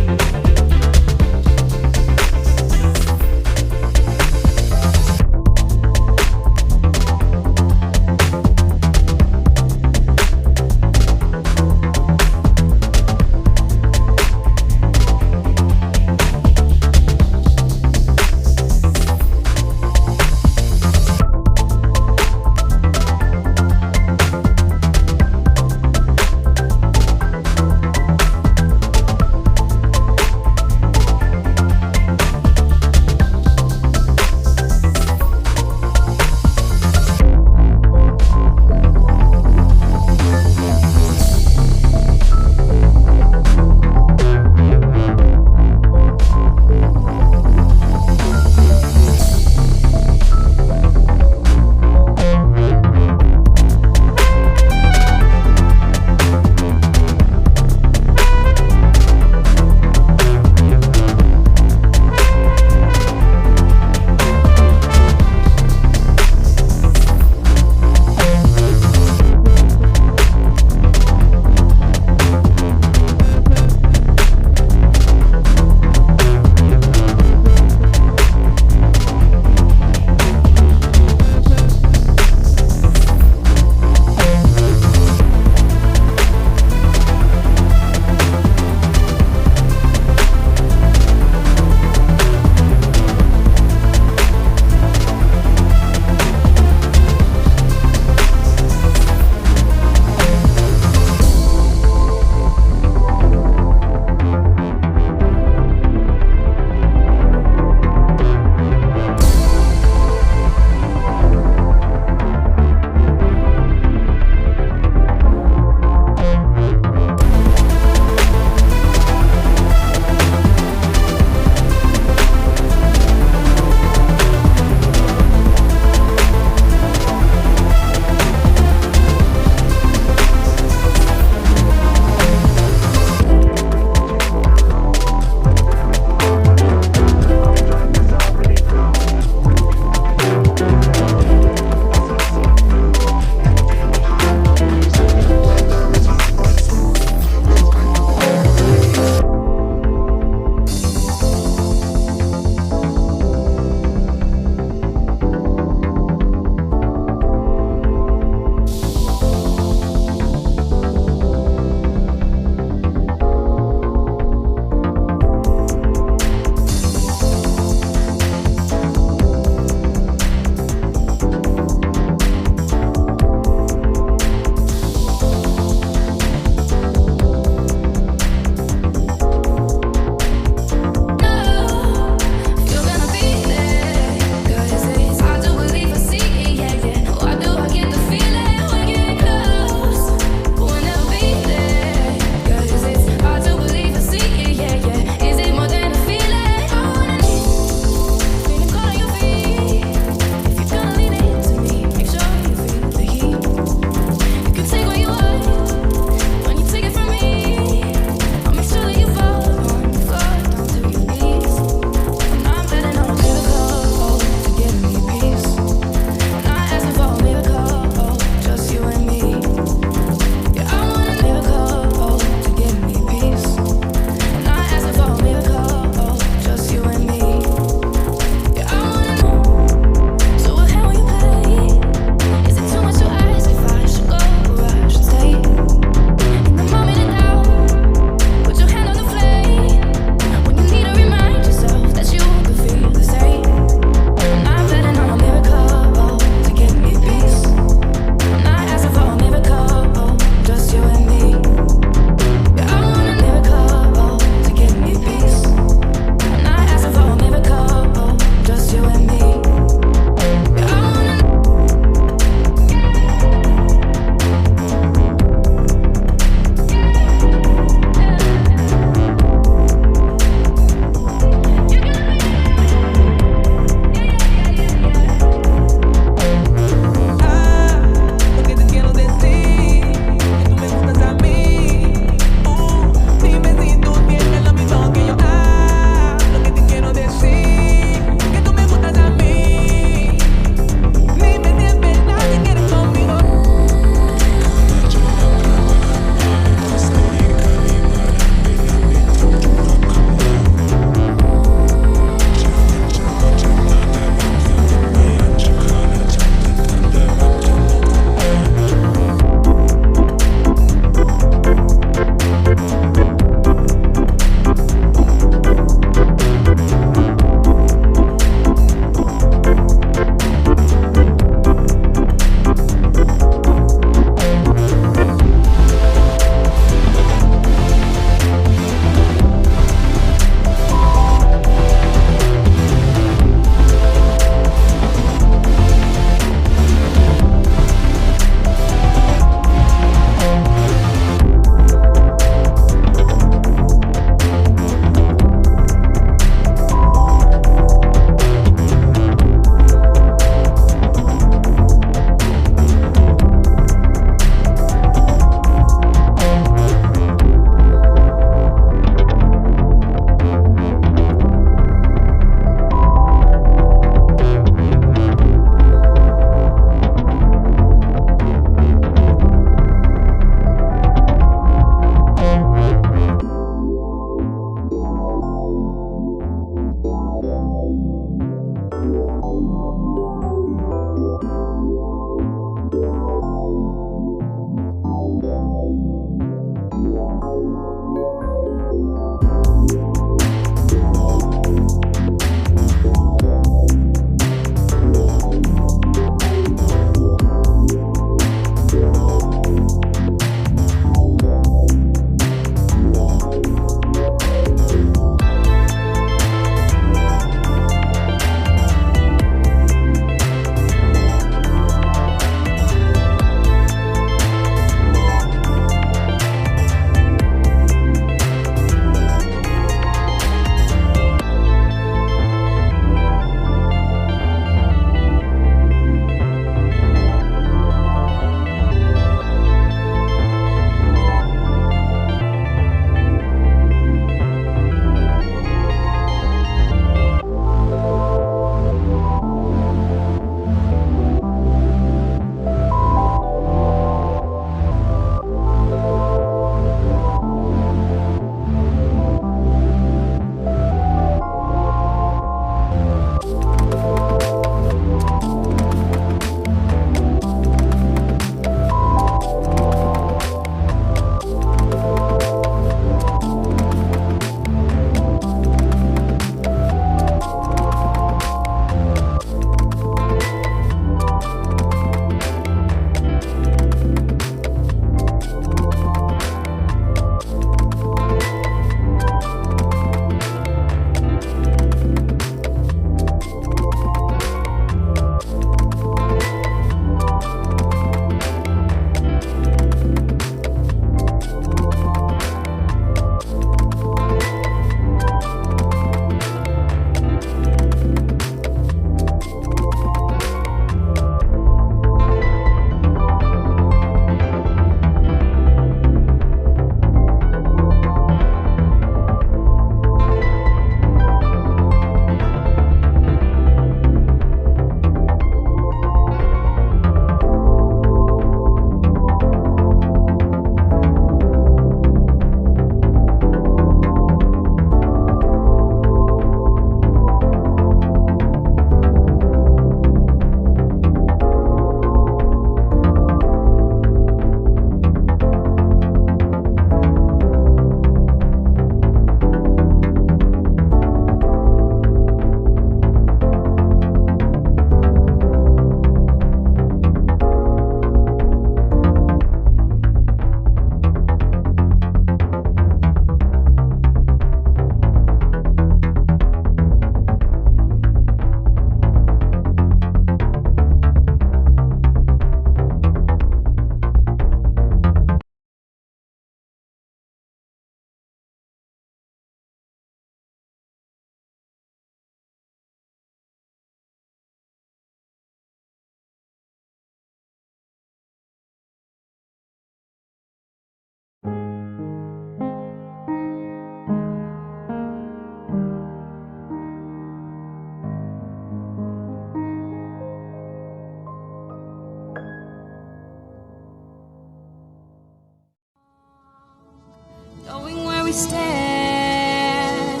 understand,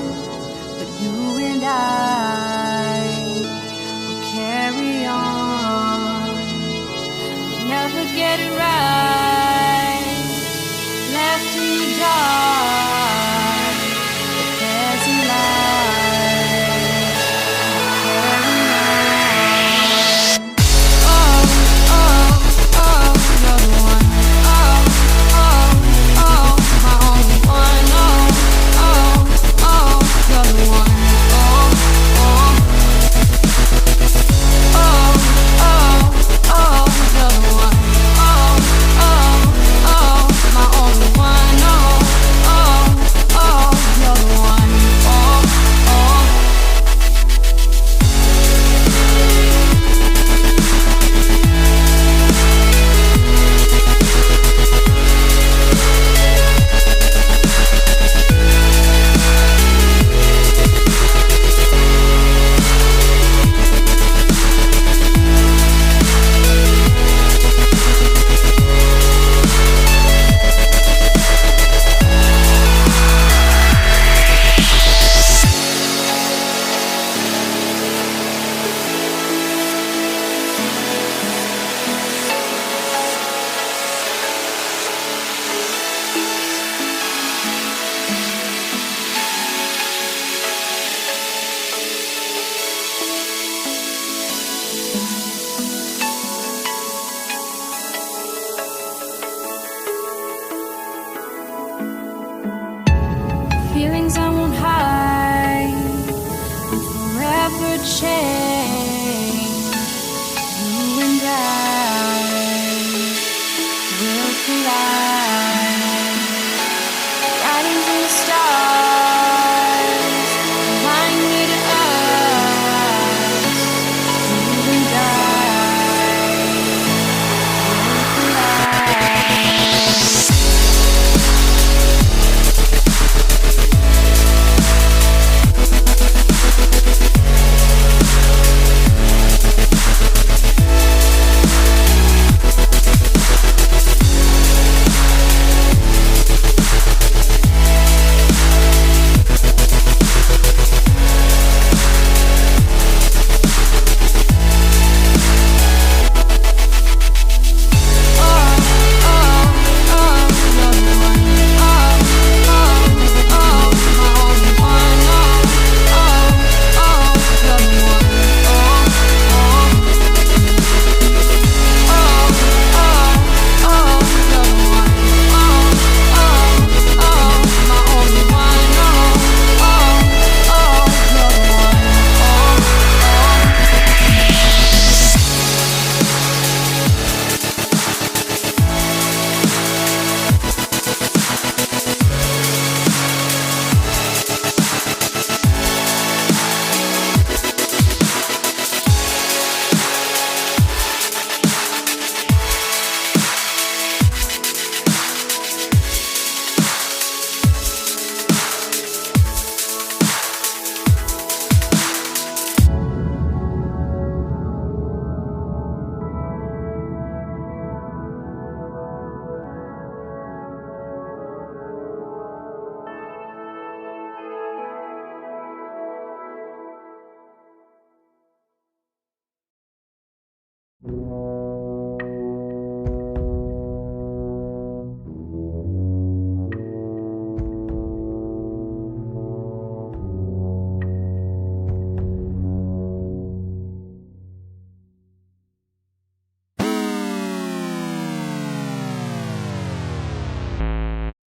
but you and I will carry on. We never get it right, left in the dark.